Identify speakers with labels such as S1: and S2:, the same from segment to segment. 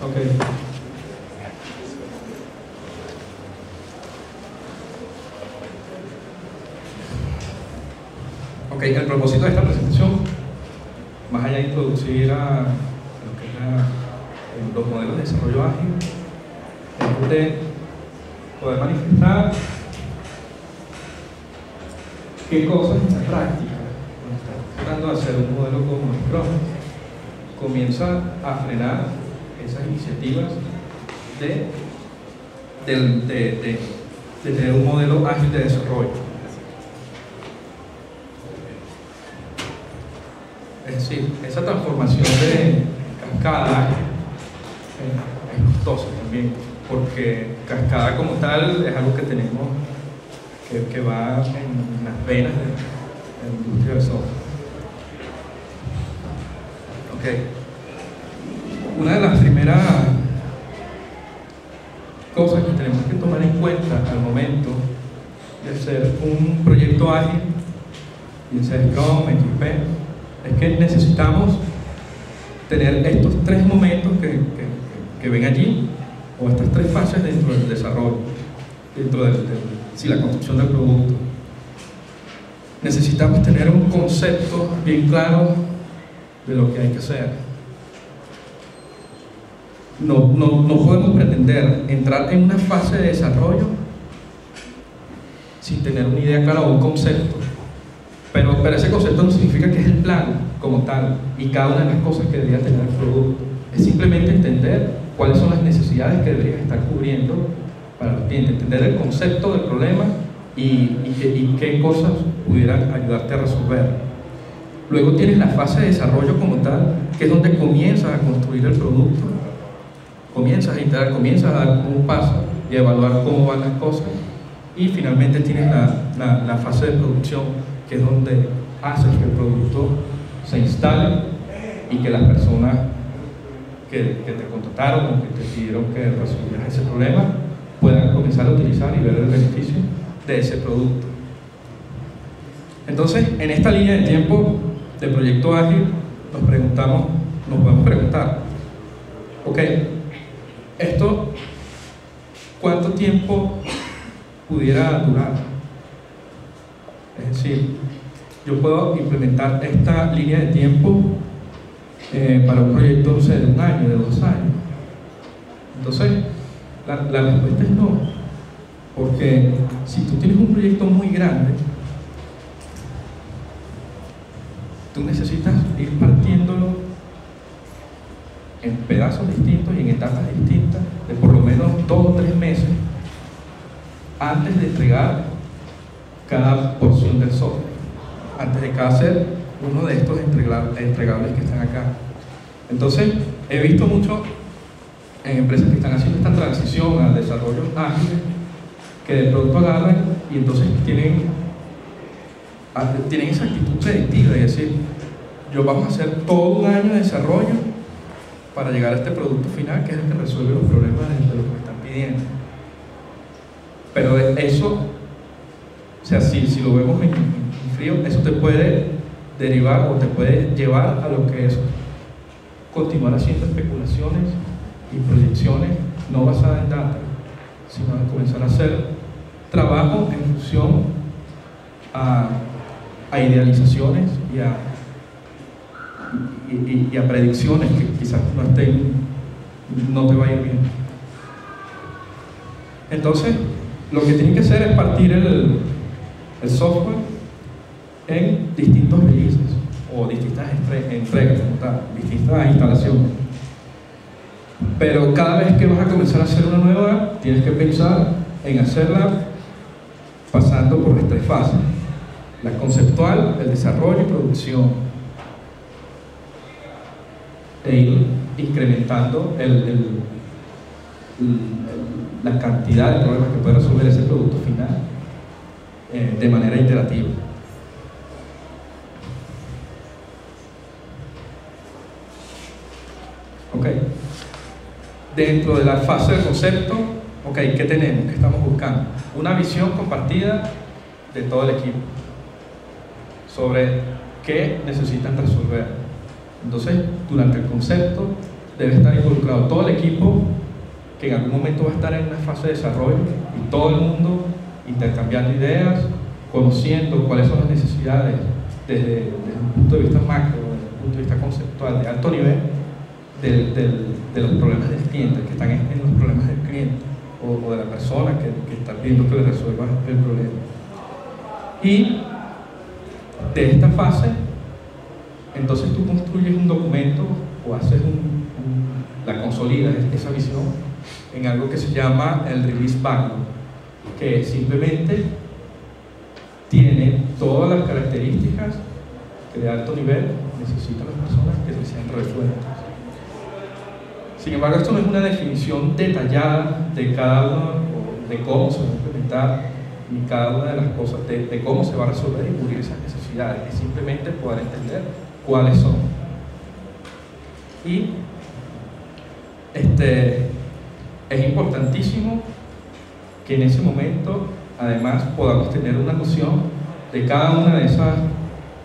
S1: Ok. Ok, el propósito de esta presentación, más allá de introducir a lo que es los modelos de desarrollo ágil, es de poder manifestar qué cosas en la práctica, cuando estás tratando de hacer un modelo como Scrum, comienza a frenar esas iniciativas de tener un modelo ágil de desarrollo. Es decir, esa transformación de cascada es costosa también, porque cascada como tal es algo que tenemos que va en las venas de la industria del software. Ok. Una de las primeras cosas que tenemos que tomar en cuenta al momento de hacer un proyecto ágil, bien sea Scrum, XP, es que necesitamos tener estos tres momentos que ven allí, o estas tres fases dentro del desarrollo, dentro de la construcción del producto. Necesitamos tener un concepto bien claro de lo que hay que hacer. No podemos pretender entrar en una fase de desarrollo sin tener una idea clara o un concepto. Pero ese concepto no significa que es el plan como tal y cada una de las cosas que debería tener el producto. Es simplemente entender cuáles son las necesidades que deberías estar cubriendo para los clientes, entender el concepto del problema y qué cosas pudieran ayudarte a resolver. Luego tienes la fase de desarrollo como tal, que es donde comienzas a construir el producto, comienzas a iterar, comienzas a dar un paso y a evaluar cómo van las cosas, y finalmente tienes la fase de producción, que es donde haces que el producto se instale y que las personas que te contrataron o que te pidieron que resolvieras ese problema puedan comenzar a utilizar y ver el beneficio de ese producto. Entonces, en esta línea de tiempo de proyecto ágil, nos podemos preguntar, ok, esto, ¿cuánto tiempo pudiera durar? Es decir, yo puedo implementar esta línea de tiempo para un proyecto, no sé, de 1 año, de 2 años. Entonces, la respuesta es no, porque si tú tienes un proyecto muy grande, tú necesitas ir partiéndolo en pedazos distintos y en etapas distintas de por lo menos 2 o 3 meses antes de entregar cada porción del software, antes de hacer uno de estos entregables que están acá. Entonces, he visto mucho en empresas que están haciendo esta transición al desarrollo ágil, que de pronto agarran y entonces tienen esa actitud predictiva y decir, vamos a hacer todo 1 año de desarrollo para llegar a este producto final, que es el que resuelve los problemas de lo que me están pidiendo. Pero eso, o sea, si lo vemos en frío, eso te puede derivar o te puede llevar a lo que es continuar haciendo especulaciones y proyecciones no basadas en data, sino a comenzar a hacer trabajo en función a idealizaciones y a predicciones que quizás no te va a ir bien. Entonces, lo que tienen que hacer es partir el software en distintos releases o distintas entregas, distintas instalaciones. Pero cada vez que vas a comenzar a hacer una nueva, tienes que pensar en hacerla pasando por las 3 fases: la conceptual, el desarrollo y producción, e ir incrementando la cantidad de problemas que puede resolver ese producto final de manera iterativa. Ok. Dentro de la fase del concepto, ok, ¿qué tenemos? ¿Qué estamos buscando? Una visión compartida de todo el equipo sobre qué necesitan resolver. Entonces, durante el concepto debe estar involucrado todo el equipo, que en algún momento va a estar en una fase de desarrollo, y todo el mundo intercambiando ideas, conociendo cuáles son las necesidades desde un punto de vista macro, desde un punto de vista conceptual de alto nivel, de los problemas del cliente, que están en los problemas del cliente o de la persona que está pidiendo que le resuelva el problema. Y de esta fase, entonces tú construyes un documento o haces la consolidas esa visión en algo que se llama el Release Backlog, que simplemente tiene todas las características que de alto nivel necesitan las personas que se sean resueltas. Sin embargo, esto no es una definición detallada de cada uno, o de cómo se va a implementar, ni cada una de las cosas, de cómo se va a resolver y cubrir esas necesidades. Es simplemente poder entender cuáles son. Y es importantísimo que en ese momento, además, podamos tener una noción de cada una de esas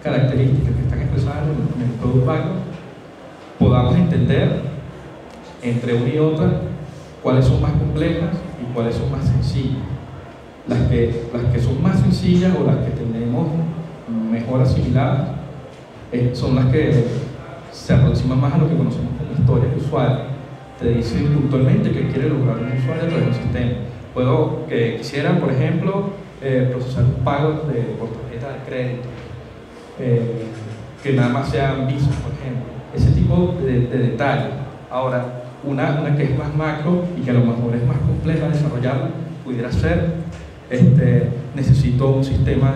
S1: características que están expresadas en el Product Backlog, podamos entender entre una y otra cuáles son más complejas y cuáles son más sencillas. Las que son más sencillas o las que tenemos mejor asimiladas son las que se aproximan más a lo que conocemos como historias de usuario. Te dicen puntualmente que quiere lograr un usuario a través de un sistema. Quisiera, por ejemplo, procesar un pago por tarjeta de crédito, que nada más sean Visa, por ejemplo. Ese tipo de detalles. Ahora, una que es más macro y que a lo mejor es más compleja de desarrollarla, pudiera ser, necesito un sistema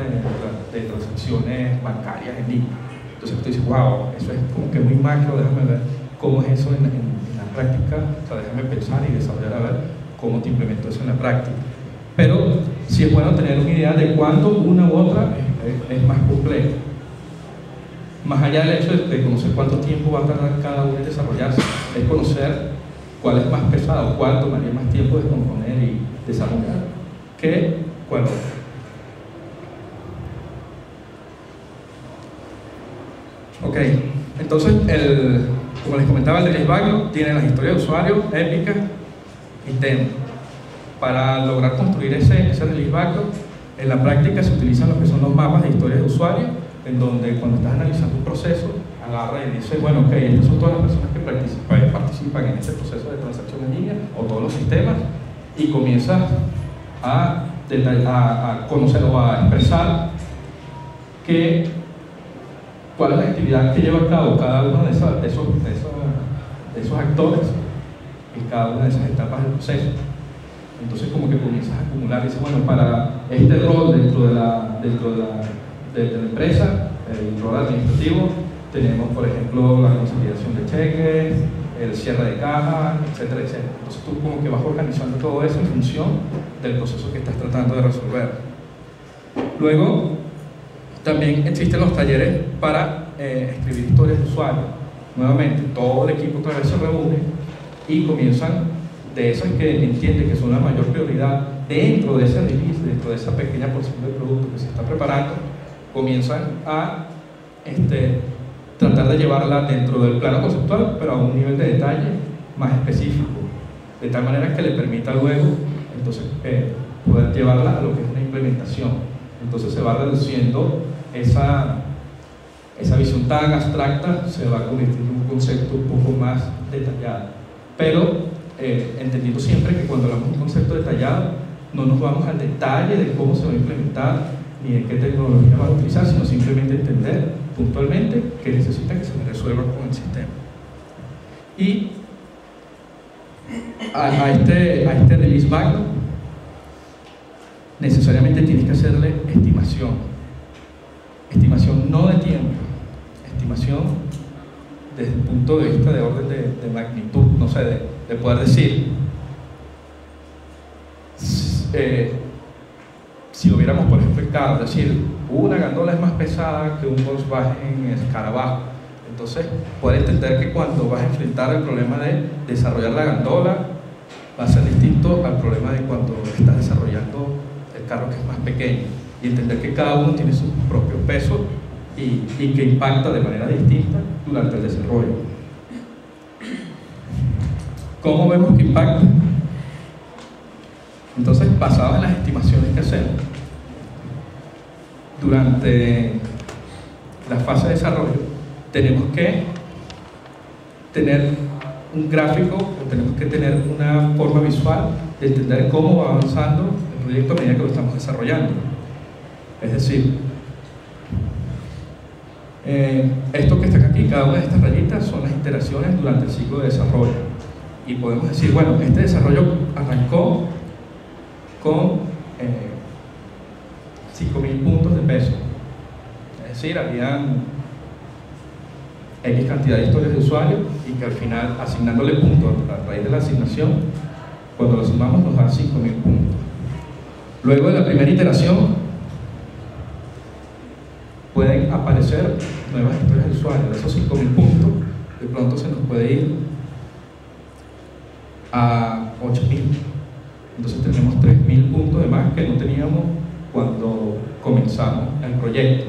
S1: de transacciones bancarias en línea. Entonces tú dices, wow, eso es como que muy macro, déjame ver cómo es eso en la práctica, o sea, déjame pensar y desarrollar a ver cómo te implemento eso en la práctica. Pero sí es bueno tener una idea de cuándo una u otra es más compleja. Más allá del hecho de conocer cuánto tiempo va a tardar cada uno en desarrollarse, es conocer cuál es más pesado, cuál tomaría más tiempo de componer y desarrollar que cuál otro. Ok, entonces, como les comentaba, el Release Backlog tiene las historias de usuario épicas y demo. Para lograr construir ese Release Backlog, en la práctica se utilizan lo que son los mapas de historias de usuario, en donde cuando estás analizando un proceso, agarra y dice, bueno, ok, estas son todas las personas que participan en este proceso de transacción en línea, o todos los sistemas, y comienzas a conocer o a expresar cuál es la actividad que lleva a cabo cada uno de esos actores en cada una de esas etapas del proceso. Entonces como que comienzas a acumular y dices, bueno, para este rol dentro de la empresa, el rol administrativo, tenemos por ejemplo la consolidación de cheques, el cierre de caja, etcétera, etcétera. Entonces tú como que vas organizando todo eso en función del proceso que estás tratando de resolver. Luego también existen los talleres para escribir historias de usuario. Nuevamente, todo el equipo otra vez se reúne y comienzan de esas que entienden que son la mayor prioridad dentro de ese release, dentro de esa pequeña porción del producto que se está preparando, comienzan a tratar de llevarla dentro del plano conceptual, pero a un nivel de detalle más específico, de tal manera que le permita luego entonces poder llevarla a lo que es una implementación. Entonces se va reduciendo esa visión tan abstracta, se va convirtiendo en un concepto un poco más detallado, pero entendiendo siempre que cuando hablamos de un concepto detallado no nos vamos al detalle de cómo se va a implementar ni de qué tecnología va a utilizar, sino simplemente entender puntualmente qué necesita que se le resuelva con el sistema. Y a este Release Backlog necesariamente tienes que hacerle estimación no de tiempo, estimación desde el punto de vista de orden de magnitud, no sé, de poder decir, si lo viéramos por ejemplo en carro, es decir, una gandola es más pesada que un Volkswagen Escarabajo. Entonces, poder entender que cuando vas a enfrentar el problema de desarrollar la gandola, va a ser distinto al problema de cuando estás desarrollando el carro que es más pequeño, y entender que cada uno tiene su propio peso y que impacta de manera distinta durante el desarrollo. ¿Cómo vemos que impacta? Entonces, basado en las estimaciones que hacemos, durante la fase de desarrollo, tenemos que tener un gráfico, o tenemos que tener una forma visual de entender cómo va avanzando el proyecto a medida que lo estamos desarrollando. Es decir, esto que está aquí, cada una de estas rayitas son las iteraciones durante el ciclo de desarrollo. Y podemos decir, bueno, este desarrollo arrancó con 5.000 puntos de peso. Es decir, habían X cantidad de historias de usuario y que al final, asignándole puntos a raíz de la asignación, cuando lo sumamos nos da 5.000 puntos. Luego de la primera iteración pueden aparecer nuevas historias de usuario. De esos 5.000 puntos, de pronto se nos puede ir a 8.000. Entonces tenemos 3.000 puntos de más que no teníamos cuando comenzamos el proyecto.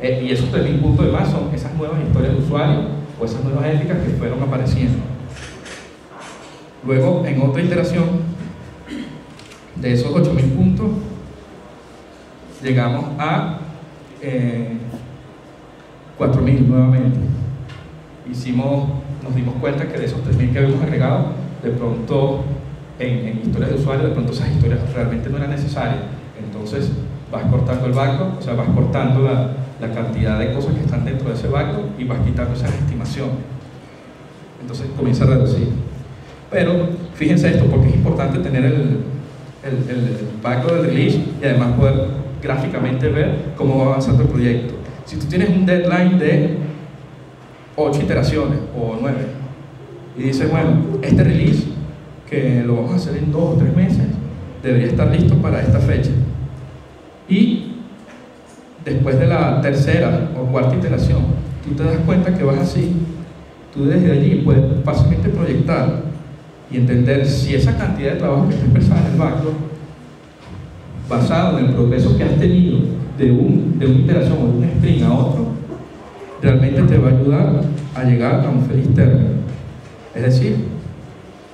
S1: Y esos 3.000 puntos de más son esas nuevas historias de usuario o esas nuevas éticas que fueron apareciendo. Luego, en otra iteración, de esos 8.000 puntos, llegamos a 4.000 nuevamente. Nos dimos cuenta que de esos 3.000 que habíamos agregado, de pronto en historias de usuario, de pronto esas historias realmente no eran necesarias. Entonces vas cortando el backlog, o sea, vas cortando la cantidad de cosas que están dentro de ese backlog y vas quitando esas estimaciones. Entonces comienza a reducir. Pero fíjense esto, porque es importante tener el backlog del release y además poder gráficamente ver cómo va avanzando el proyecto. Si tú tienes un deadline de 8 iteraciones o 9 y dices, bueno, este release que lo vamos a hacer en 2 o 3 meses debería estar listo para esta fecha, y después de la tercera o cuarta iteración tú te das cuenta que vas así, tú desde allí puedes fácilmente proyectar y entender si esa cantidad de trabajo que está expresada en el backlog, basado en el progreso que has tenido de una iteración o de un sprint a otro, realmente te va a ayudar a llegar a un feliz término. Es decir,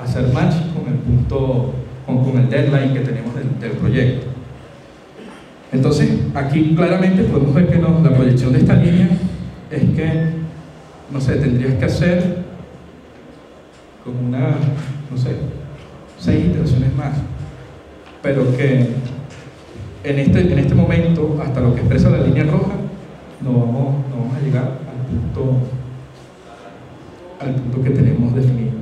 S1: hacer match con el punto, con el deadline que tenemos del proyecto. Entonces, aquí claramente podemos ver que la proyección de esta línea es que, no sé, tendrías que hacer como no sé, 6 iteraciones más, pero que en este momento, hasta lo que expresa la línea roja, no vamos a llegar al punto que tenemos definido.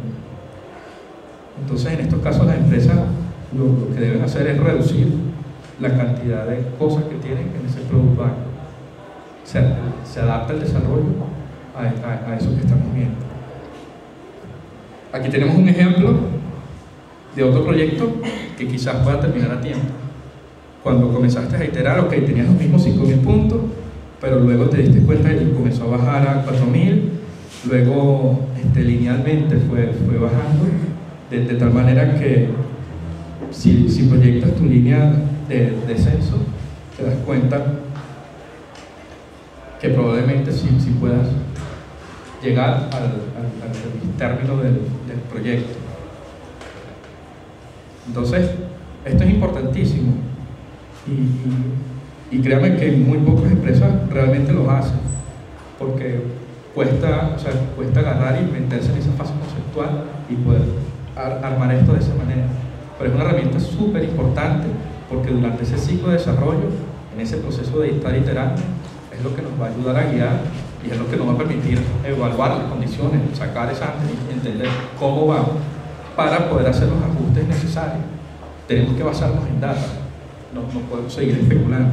S1: Entonces, en estos casos, las empresas lo que deben hacer es reducir la cantidad de cosas que tienen en ese product backlog. Se adapta el desarrollo a eso que estamos viendo. Aquí tenemos un ejemplo de otro proyecto que quizás pueda terminar a tiempo. Cuando comenzaste a iterar, ok, tenías los mismos 5.000 puntos, pero luego te diste cuenta y comenzó a bajar a 4.000, luego linealmente fue bajando, de tal manera que si proyectas tu línea de descenso, te das cuenta que probablemente sí puedas llegar al término del proyecto. Entonces, esto es importantísimo y créanme que muy pocas empresas realmente lo hacen, porque cuesta agarrar y meterse en esa fase conceptual y poder armar esto de esa manera. Pero es una herramienta súper importante, porque durante ese ciclo de desarrollo, en ese proceso de estar iterando, es lo que nos va a ayudar a guiar y es lo que nos va a permitir evaluar las condiciones, sacar esa y entender cómo va para poder hacer los ajustes necesarios. Tenemos que basarnos en data, no podemos seguir especulando.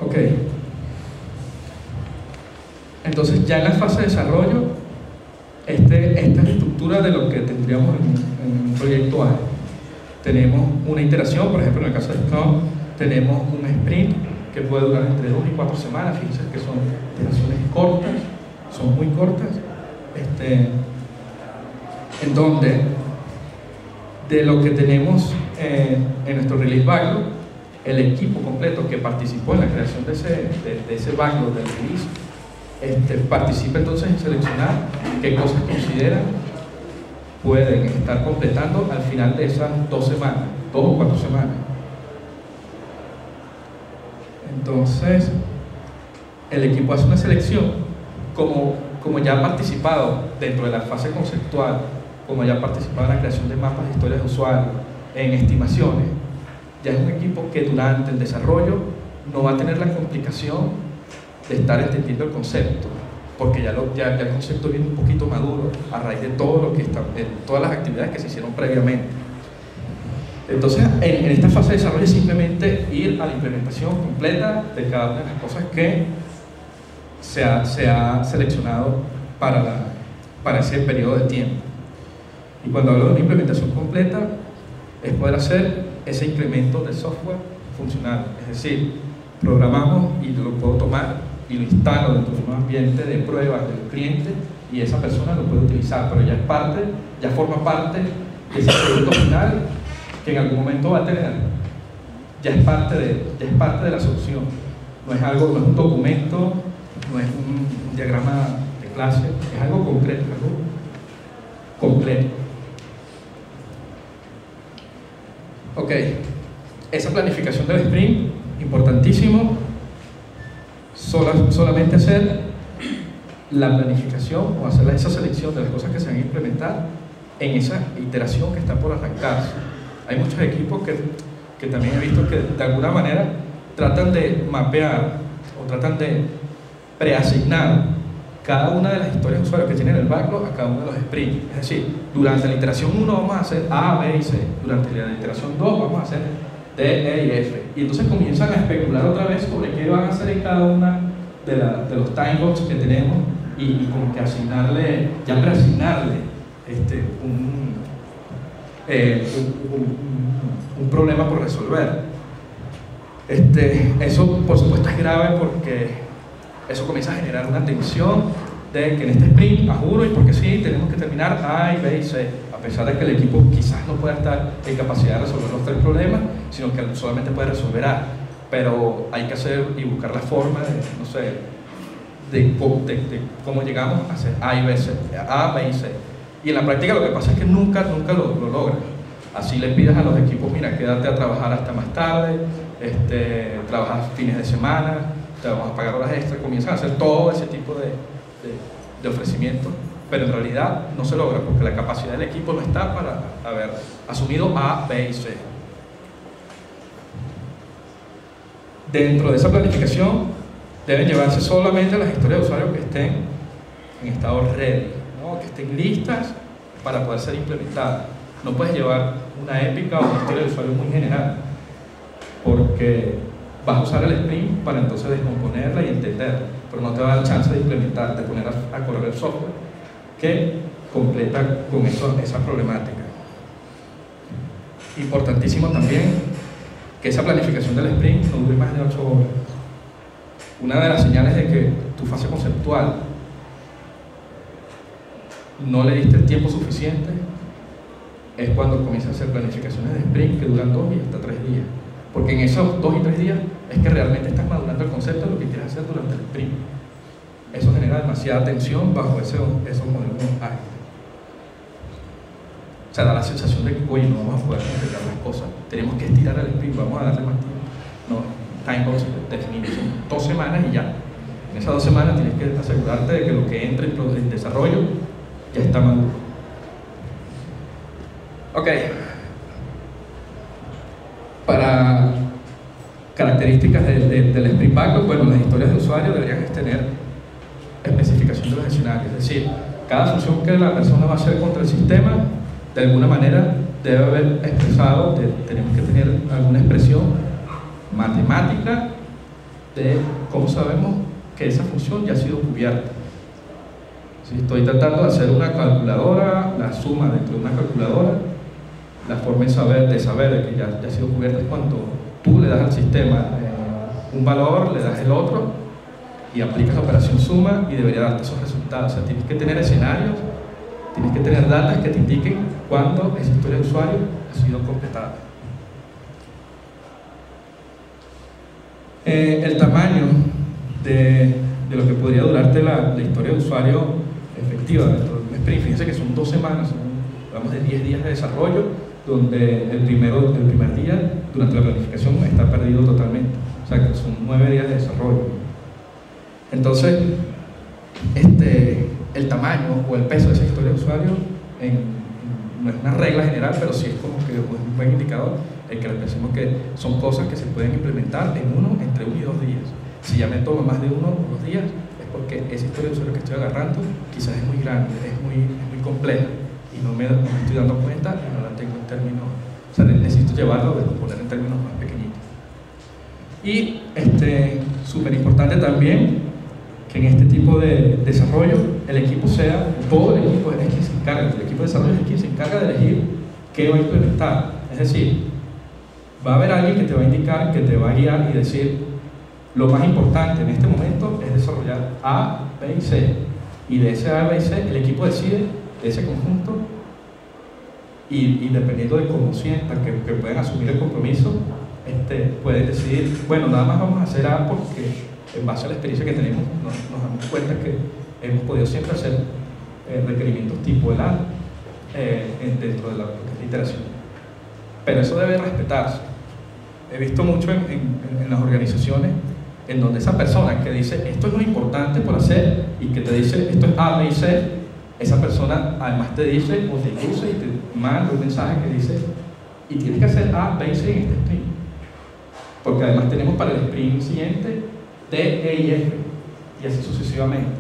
S1: Ok. Entonces, ya en la fase de desarrollo, esta es la estructura de lo que tendríamos en un proyecto ágil. Tenemos una iteración, por ejemplo, en el caso de Scrum, tenemos un sprint que puede durar entre 2 y 4 semanas. Fíjense que son iteraciones cortas, son muy cortas, en donde de lo que tenemos en nuestro release backlog, el equipo completo que participó en la creación de ese backlog del release, participa entonces en seleccionar qué cosas consideran pueden estar completando al final de esas 2 semanas, 2 o 4 semanas. Entonces, el equipo hace una selección, como ya ha participado dentro de la fase conceptual, como ya ha participado en la creación de mapas de historias de usuario, en estimaciones, ya es un equipo que durante el desarrollo no va a tener la complicación de estar entendiendo el concepto, porque ya el concepto viene un poquito maduro a raíz de todo lo que todas las actividades que se hicieron previamente. Entonces, en esta fase de desarrollo es simplemente ir a la implementación completa de cada una de las cosas que se ha seleccionado para ese periodo de tiempo. Y cuando hablo de una implementación completa, es poder hacer ese incremento de software funcional. Es decir, programamos y lo puedo tomar y lo instalo dentro de un ambiente de pruebas del cliente y esa persona lo puede utilizar, pero ya forma parte de ese producto final que en algún momento va a tener. Ya es parte de la solución. No es un documento, no es un diagrama de clase, es algo concreto, algo completo. Ok, esa planificación del sprint, importantísimo. Solamente hacer la planificación o hacer esa selección de las cosas que se van a implementar en esa iteración que está por arrancarse. Hay muchos equipos que también he visto que de alguna manera tratan de mapear o tratan de preasignar cada una de las historias de usuario que tienen el backlog a cada uno de los sprints. Es decir, durante la iteración 1 vamos a hacer A, B y C, durante la iteración 2 vamos a hacer D, E y F. Y entonces comienzan a especular otra vez sobre qué van a hacer en cada una de los timebox que tenemos y como que preasignarle un problema por resolver. Eso por supuesto es grave porque eso comienza a generar una tensión de que en este sprint, a juro y porque sí, tenemos que terminar A, B y C, a pesar de que el equipo quizás no pueda estar en capacidad de resolver los 3 problemas, sino que solamente puede resolver A. Pero hay que hacer y buscar la forma de cómo llegamos a hacer A, B y C. Y en la práctica lo que pasa es que nunca lo logran. Así le pides a los equipos, mira, quédate a trabajar hasta más tarde, trabajas fines de semana, te vamos a pagar horas extras, comienzan a hacer todo ese tipo de ofrecimientos, pero en realidad no se logra porque la capacidad del equipo no está para haber asumido A, B y C. Dentro de esa planificación deben llevarse solamente las historias de usuario que estén en estado ready, ¿no? Que estén listas para poder ser implementadas. No puedes llevar una épica o una historia de usuario muy general porque vas a usar el sprint para entonces descomponerla y entenderla, pero no te va a dar chance de implementar, de poner a correr el software que completa con esa problemática. Importantísimo también que esa planificación del sprint no dure más de 8 horas. Una de las señales de que tu fase conceptual no le diste el tiempo suficiente es cuando comienzas a hacer planificaciones de sprint que duran 2 y hasta 3 días. Porque en esos 2 y 3 días es que realmente estás madurando el concepto de lo que quieres hacer durante el sprint. Eso genera demasiada tensión bajo esos modelos ágiles. O sea, da la sensación de que, oye, no vamos a poder completar las cosas, tenemos que estirar el sprint, vamos a darle más tiempo. No, timebox definidos, son 2 semanas y ya. En esas 2 semanas tienes que asegurarte de que lo que entre en desarrollo ya está maduro. Ok. Para características del sprint backlog, bueno, las historias de usuario deberían tener especificación de los escenarios, es decir, cada función que la persona va a hacer contra el sistema, de alguna manera debe haber expresado, tenemos que tener alguna expresión matemática de cómo sabemos que esa función ya ha sido cubierta. Si estoy tratando de hacer una calculadora, la suma dentro de una calculadora, la forma de saber de que ya ha sido cubierta es cuando tú le das al sistema un valor, le das el otro y aplicas la operación suma y debería darte esos resultados. O sea, tienes que tener escenarios, tienes que tener datos que te indiquen cuándo esa historia de usuario ha sido completada. El tamaño de lo que podría durarte la historia de usuario efectiva dentro de un sprint. Fíjense que son 2 semanas, vamos de 10 días de desarrollo, donde el primer día durante la planificación está perdido totalmente. O sea que son 9 días de desarrollo. Entonces, el tamaño o el peso de esa historia de usuario no es una regla general, pero sí es como que un buen indicador el que pensemos que son cosas que se pueden implementar entre 1 y 2 días. Si ya me toma más de 1 o 2 días, es porque esa historia de usuario que estoy agarrando quizás es muy grande, es muy compleja y no me estoy dando cuenta y no la tengo en términos, o sea, necesito llevarlo a poner en términos más pequeñitos. Y súper importante también que en este tipo de desarrollo el equipo todo el equipo es quien se encarga, el equipo de desarrollo es quien se encarga de elegir qué va a implementar. Es decir, va a haber alguien que te va a indicar, que te va a guiar y decir lo más importante en este momento es desarrollar A, B y C, y de ese A, B y C el equipo decide de ese conjunto y dependiendo de cómo sientan que pueden asumir el compromiso, pueden decidir, bueno, nada más vamos a hacer A porque en base a la experiencia que tenemos nos damos cuenta que hemos podido siempre hacer requerimientos tipo el A dentro de la iteración. Pero eso debe respetarse. He visto mucho en las organizaciones en donde esa persona que dice esto es lo importante por hacer y que te dice esto es A, B y C, esa persona además te dice o te induce y te manda un mensaje que dice y tienes que hacer A, B y C en este sprint, porque además tenemos para el sprint siguiente D, E y F y así sucesivamente.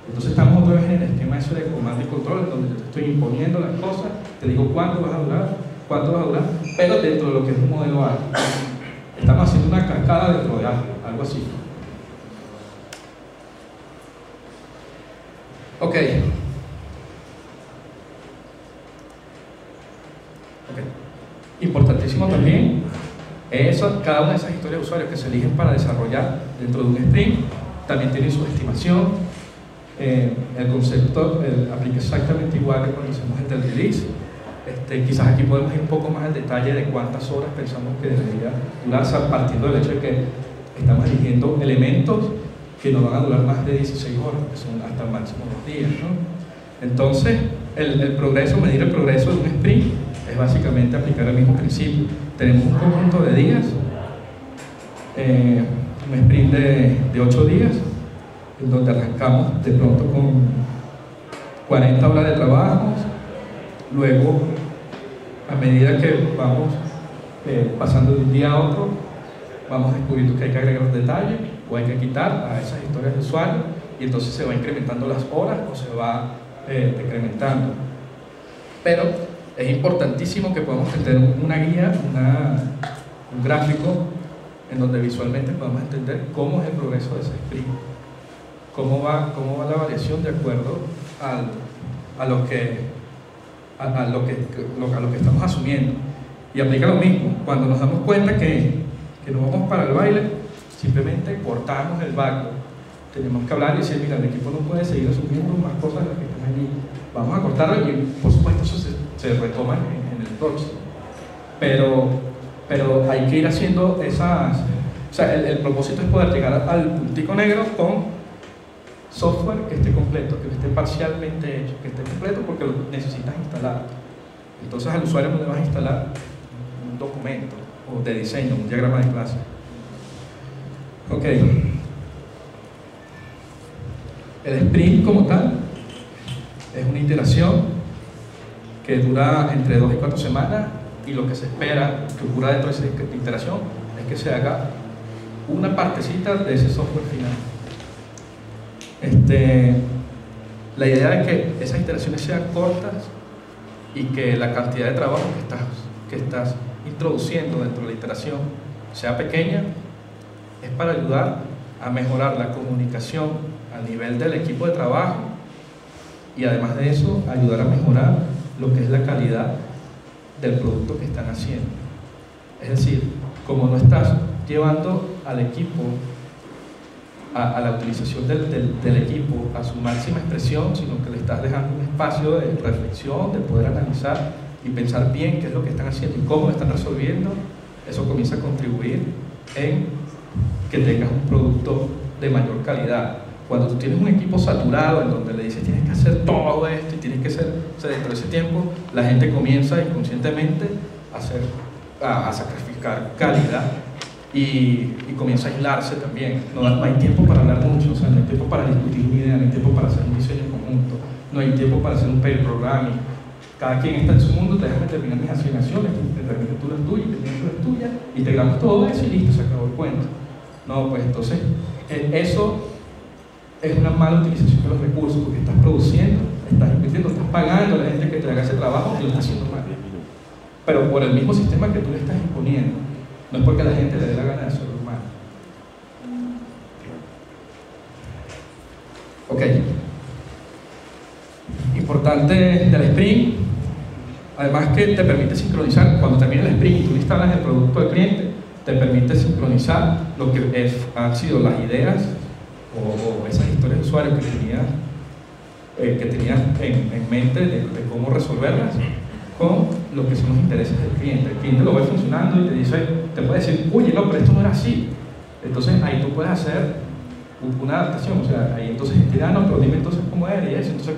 S1: Entonces estamos otra vez en el esquema ese de comando y control, en donde yo te estoy imponiendo las cosas, te digo cuánto vas a durar, pero dentro de lo que es un modelo ágil. Estamos haciendo una cascada dentro de algo así. Ok. Importantísimo también cada una de esas historias de usuarios que se eligen para desarrollar dentro de un sprint también tiene su estimación. El concepto aplica exactamente igual que cuando hacemos el release. Quizás aquí podemos ir un poco más al detalle de cuántas horas pensamos que debería durar, partiendo del hecho de que estamos eligiendo elementos que no van a durar más de 16 horas, que son hasta el máximo 2 días, ¿no? Entonces, medir el progreso de un sprint es básicamente aplicar el mismo principio. Tenemos un conjunto de días, un sprint de 8 días, en donde arrancamos de pronto con 40 horas de trabajo. Luego, a medida que vamos pasando de un día a otro, vamos descubriendo que hay que agregar detalles o hay que quitar a esas historias de usuario, y entonces se va incrementando las horas o se va decrementando. Pero es importantísimo que podamos tener una guía, un gráfico en donde visualmente podamos entender cómo es el progreso de ese sprint, cómo va la variación de acuerdo a lo que estamos asumiendo. Y aplica lo mismo, cuando nos damos cuenta que nos vamos para el baile, simplemente cortamos el backlog. Tenemos que hablar y decir, mira, el equipo no puede seguir asumiendo más cosas de las que están allí, vamos a cortarlo, y por supuesto eso se retoma en el próximo. Pero hay que ir haciendo esas, o sea, el propósito es poder llegar al puntico negro con software que esté completo, que esté parcialmente hecho, que esté completo porque lo necesitas instalar. Entonces al usuario no le vas a instalar un documento o de diseño, un diagrama de clase. Ok. El sprint como tal es una iteración que dura entre 2 y 4 semanas, y lo que se espera que ocurra dentro de esa iteración es que se haga una partecita de ese software final. La idea es que esas iteraciones sean cortas y que la cantidad de trabajo que estás introduciendo dentro de la iteración sea pequeña, es para ayudar a mejorar la comunicación a nivel del equipo de trabajo, y además de eso ayudar a mejorar lo que es la calidad del producto que están haciendo. Es decir, como no estás llevando al equipo a la utilización del equipo a su máxima expresión, sino que le estás dejando un espacio de reflexión, de poder analizar y pensar bien qué es lo que están haciendo y cómo lo están resolviendo, eso comienza a contribuir en que tengas un producto de mayor calidad. Cuando tú tienes un equipo saturado en donde le dices tienes que hacer hacer todo esto y tienes que ser, o sea, dentro de ese tiempo la gente comienza inconscientemente a sacrificar calidad y comienza a aislarse también. No hay tiempo para hablar mucho, o sea, no hay tiempo para discutir una idea, no hay tiempo para hacer un diseño conjunto, no hay tiempo para hacer un pair programming. Cada quien está en su mundo, déjame terminar mis asignaciones, terminas tú las tuyas, terminas tú las tuyas, integramos todo eso y listo, se acabó el cuento. No, pues entonces, eso es una mala utilización de los recursos, porque estás produciendo, estás invirtiendo, estás pagando a la gente que te haga ese trabajo y lo estás haciendo mal. Pero por el mismo sistema que tú le estás imponiendo, no es porque a la gente le dé la gana de hacerlo mal. Ok. Importante del sprint, además que te permite sincronizar, cuando termina el sprint y tú instalas el producto del cliente, te permite sincronizar lo que han sido las ideas o esas historias de usuario que tenías en mente de cómo resolverlas con lo que son los intereses del cliente. El cliente lo ve funcionando y te puede decir, oye, no, pero esto no era así. Entonces ahí tú puedes hacer una adaptación, o sea, ahí entonces no, pero dime entonces cómo era y eso. Entonces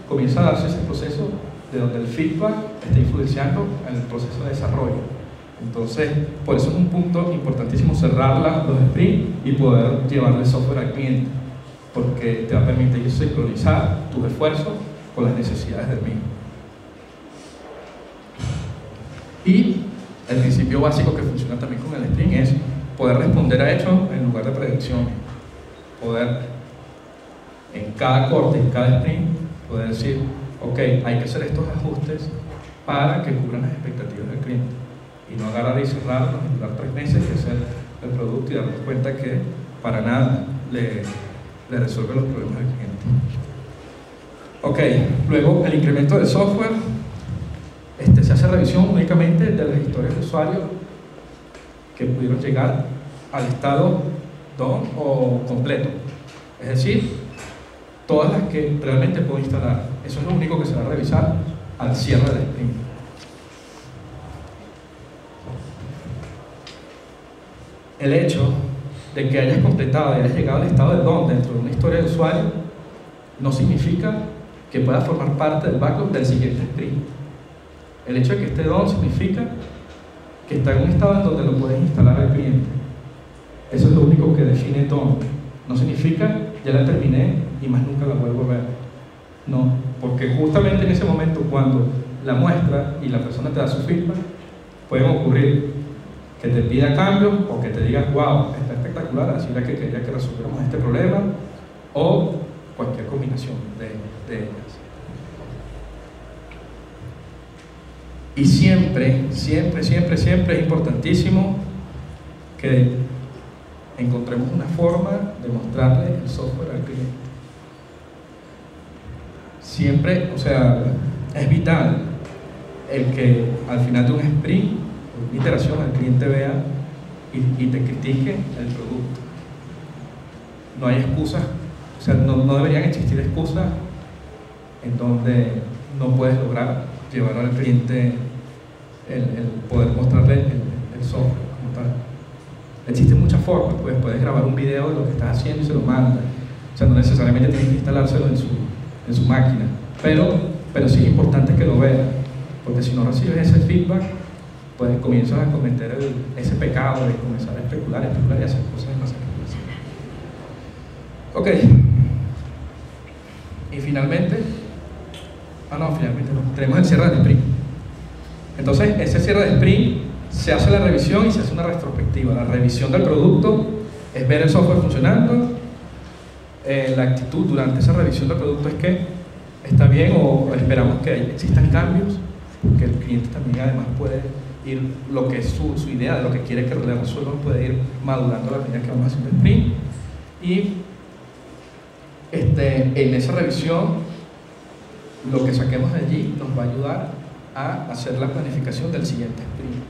S1: comienza a darse ese proceso de donde el feedback está influenciando en el proceso de desarrollo. Entonces, por eso es un punto importantísimo cerrar los sprints y poder llevarle software al cliente, porque te va a permitir sincronizar tus esfuerzos con las necesidades del mismo. Y el principio básico que funciona también con el sprint es poder responder a hechos en lugar de predicciones. Poder, en cada corte, en cada sprint, poder decir, ok, hay que hacer estos ajustes para que cubran las expectativas del cliente. Y no agarrar y cerrarnos y durar 3 meses y hacer el producto y darnos cuenta que para nada le resuelve los problemas del cliente. Ok, luego el incremento del software. Se hace revisión únicamente de las historias de usuario que pudieron llegar al estado done o completo. Es decir, todas las que realmente puedo instalar. Eso es lo único que se va a revisar al cierre del sprint. El hecho de que hayas completado y hayas llegado al estado de done dentro de una historia de usuario no significa que pueda formar parte del backlog del siguiente sprint. El hecho de que esté done significa que está en un estado en donde lo puedes instalar al cliente. Eso es lo único que define done. No significa ya la terminé y más nunca la vuelvo a ver. No, porque justamente en ese momento, cuando la muestra y la persona te da su feedback, pueden ocurrir que te pida cambios o que te diga, wow, está espectacular, así era que quería que resolviéramos este problema, o cualquier combinación de ellas. Y siempre es importantísimo que encontremos una forma de mostrarle el software al cliente. Siempre, o sea, es vital el que al final de un sprint, una iteración, el cliente vea y te critique el producto. No hay excusas, o sea, no deberían existir excusas en donde no puedes lograr llevar al cliente el poder mostrarle el software como tal. Existen muchas formas, pues puedes grabar un video de lo que estás haciendo y se lo mandas. O sea, no necesariamente tienes que instalárselo en su máquina, pero sí es importante que lo veas, porque si no recibes ese feedback, pues comienzas a cometer ese pecado de comenzar a especular y hacer cosas demasiado. Ok. Y finalmente no, tenemos el cierre del sprint. Entonces, ese cierre de sprint se hace la revisión y se hace una retrospectiva. La revisión del producto es ver el software funcionando. La actitud durante esa revisión del producto es que está bien o esperamos que existan cambios, porque el cliente también además puede ir, lo que es su idea de lo que quiere que le resuelvan, puede ir madurando a la medida que vamos haciendo el sprint. Y en esa revisión, lo que saquemos de allí nos va a ayudar a hacer la planificación del siguiente sprint.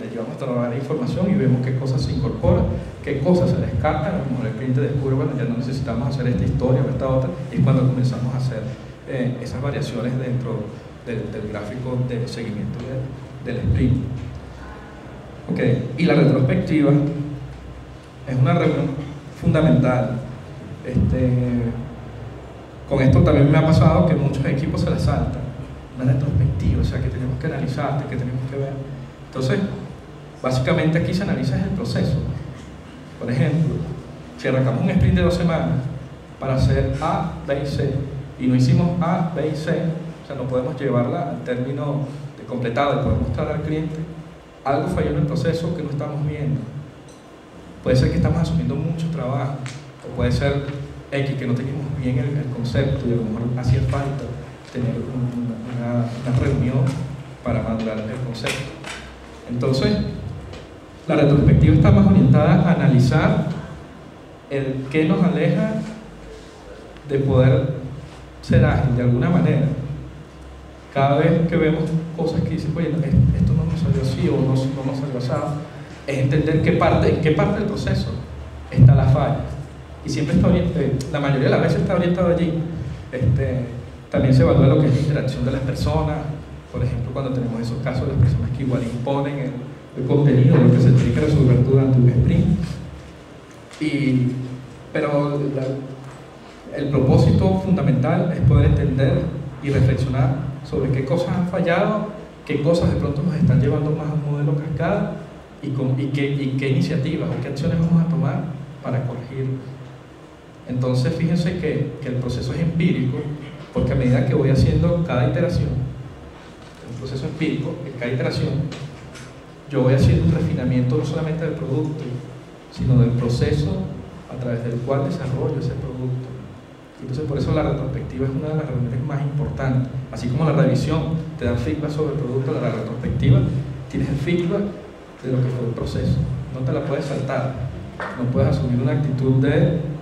S1: Le llevamos a trabajar la información y vemos qué cosas se incorporan, qué cosas se descartan. A lo mejor el cliente descubre, bueno, ya no necesitamos hacer esta historia o esta otra, y es cuando comenzamos a hacer esas variaciones dentro del gráfico de seguimiento del sprint. Okay. Y la retrospectiva es una reunión fundamental. con esto también me ha pasado que muchos equipos se la saltan, una retrospectiva, o sea, que tenemos que analizar, que tenemos que ver. Entonces, básicamente aquí se analiza el proceso. Por ejemplo, si arrancamos un sprint de 2 semanas para hacer A, B y C, y no hicimos A, B y C, o sea, no podemos llevarla al término de completado y poder mostrar al cliente, algo falló en el proceso que no estamos viendo. Puede ser que estamos asumiendo mucho trabajo, o puede ser X, que no teníamos bien el concepto y a lo mejor hacía falta tener una reunión para madurar el concepto. Entonces, la retrospectiva está más orientada a analizar el qué nos aleja de poder ser ágil de alguna manera. Cada vez que vemos cosas que dicen, oye, esto no nos salió así o no nos salió así, es entender en qué parte del proceso está la falla. Y siempre está la mayoría de las veces está orientado allí. También se evalúa lo que es la interacción de las personas. Por ejemplo, cuando tenemos esos casos de las personas que igual imponen el contenido, lo que se tiene que resolver durante un sprint. Pero el propósito fundamental es poder entender y reflexionar sobre qué cosas han fallado, qué cosas de pronto nos están llevando más a un modelo cascada y qué iniciativas o qué acciones vamos a tomar para corregirlo. Entonces, fíjense que el proceso es empírico, porque a medida que voy haciendo cada iteración, el proceso empírico, en cada iteración, yo voy haciendo un refinamiento no solamente del producto, sino del proceso a través del cual desarrollo ese producto. Entonces, por eso la retrospectiva es una de las reuniones más importantes. Así como la revisión te da feedback sobre el producto, la retrospectiva tienes el feedback de lo que fue el proceso. No te la puedes saltar, no puedes asumir una actitud de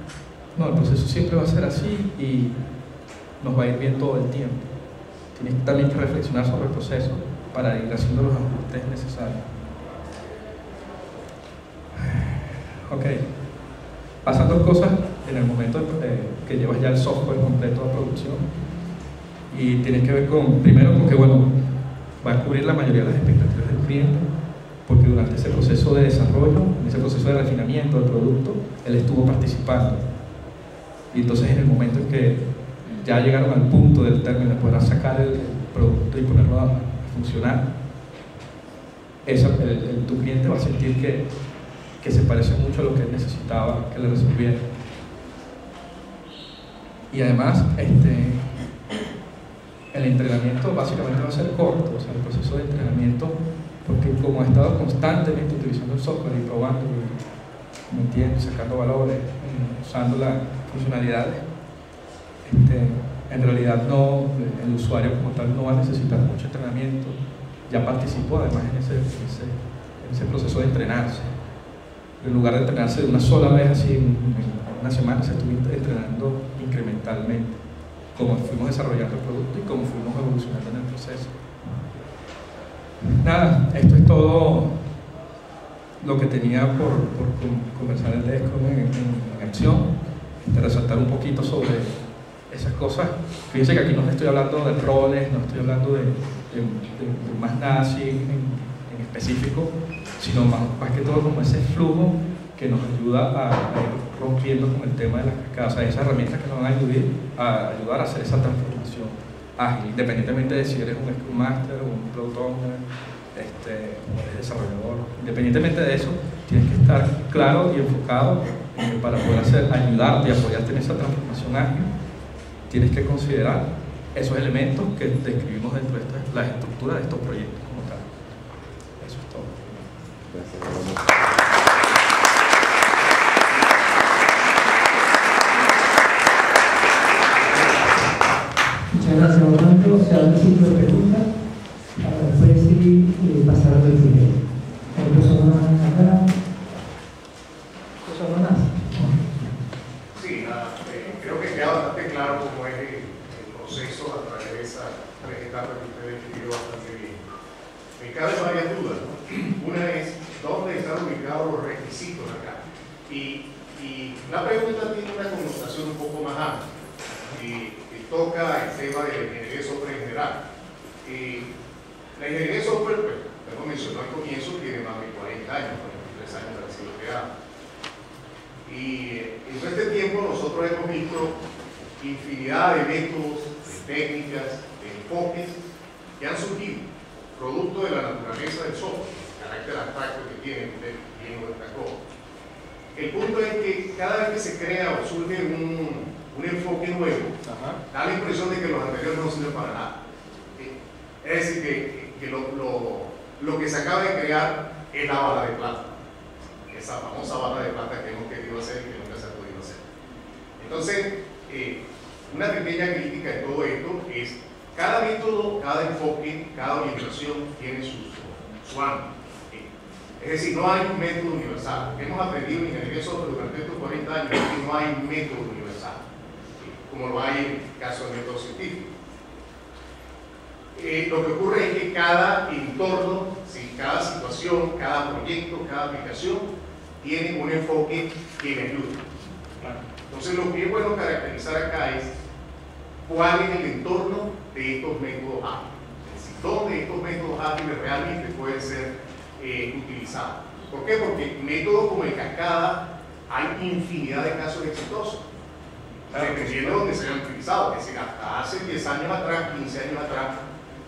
S1: no, el proceso siempre va a ser así y nos va a ir bien todo el tiempo. Tienes también que reflexionar sobre el proceso para ir haciendo los ajustes necesarios. Ok, pasan dos cosas en el momento que llevas ya el software completo a producción y tienes que ver primero con que, bueno, va a cubrir la mayoría de las expectativas del cliente, porque durante ese proceso de desarrollo, en ese proceso de refinamiento del producto, él estuvo participando. Y entonces en el momento en que ya llegaron al punto del término de poder sacar el producto y ponerlo a funcionar, tu cliente va a sentir que se parece mucho a lo que él necesitaba que le resolviera. Y además, el entrenamiento básicamente va a ser corto, o sea, el proceso de entrenamiento, porque como he estado constantemente utilizando el software y probando, ¿me entiendes? Sacando valores, usando las funcionalidades, en realidad el usuario como tal no va a necesitar mucho entrenamiento, ya participó además en ese proceso de entrenarse. En lugar de entrenarse de una sola vez así en una semana, se estuvo entrenando incrementalmente, como fuimos desarrollando el producto y como fuimos evolucionando en el proceso. Nada, esto es todo lo que tenía por conversar el DESCOM en acción. Resaltar un poquito sobre esas cosas. Fíjense que aquí no estoy hablando de roles, no estoy hablando de más nada así en específico, sino más que todo como ese flujo que nos ayuda a ir rompiendo con el tema de las cascadas, o sea, esas herramientas que nos van a ayudar a hacer esa transformación ágil, independientemente de si eres un Scrum Master o un Product Owner, o eres desarrollador. Independientemente de eso, tienes que estar claro y enfocado para poder ayudarte y apoyarte en esa transformación ágil. Tienes que considerar esos elementos que describimos dentro de la estructura de estos proyectos como tal. Eso es todo.
S2: Gracias.
S3: Muchas gracias, Orlando. Se abre el ciclo de preguntas para después sí pasar al siguiente. ¿Hay personas acá? ¿Personas más?
S4: Sí, creo que queda bastante claro cómo es el proceso a través de esas 3 etapas que usted describió bastante bien. Me caben varias dudas, ¿no? Una es, ¿dónde están ubicados los requisitos acá? Y la pregunta tiene una connotación un poco más amplia. Toca el tema de la ingeniería de software en general. La ingeniería de software, pues, como mencionó al comienzo, tiene más de 40 años, 43 años de haber sido creada. Y en todo este tiempo nosotros hemos visto infinidad de métodos, de técnicas, de enfoques que han surgido, producto de la naturaleza del software, el carácter abstracto que tiene, usted bien lo destacó. El punto es que cada vez que se crea o surge un enfoque nuevo, da la impresión de que los anteriores no sirven para nada. Es decir, que lo que se acaba de crear es la bala de plata, esa famosa bala de plata que hemos querido hacer y que nunca se ha podido hacer. Entonces, una pequeña crítica de todo esto es: cada método, cada enfoque, cada orientación tiene su ámbito. Es decir, no hay un método universal. Hemos aprendido en ingeniería de software durante estos 40 años que no hay un método universal, como lo hay en el caso del método científico. Lo que ocurre es que cada entorno, ¿sí?, cada situación, cada proyecto, cada aplicación tiene un enfoque que le ayuda. Entonces, lo que es bueno caracterizar acá es cuál es el entorno de estos métodos ágiles, es decir, dónde estos métodos ágiles realmente pueden ser utilizados. ¿Por qué? Porque métodos como el cascada hay infinidad de casos exitosos, dependiendo de dónde se hayan utilizado. Es decir, hasta hace 10 años atrás, 15 años atrás,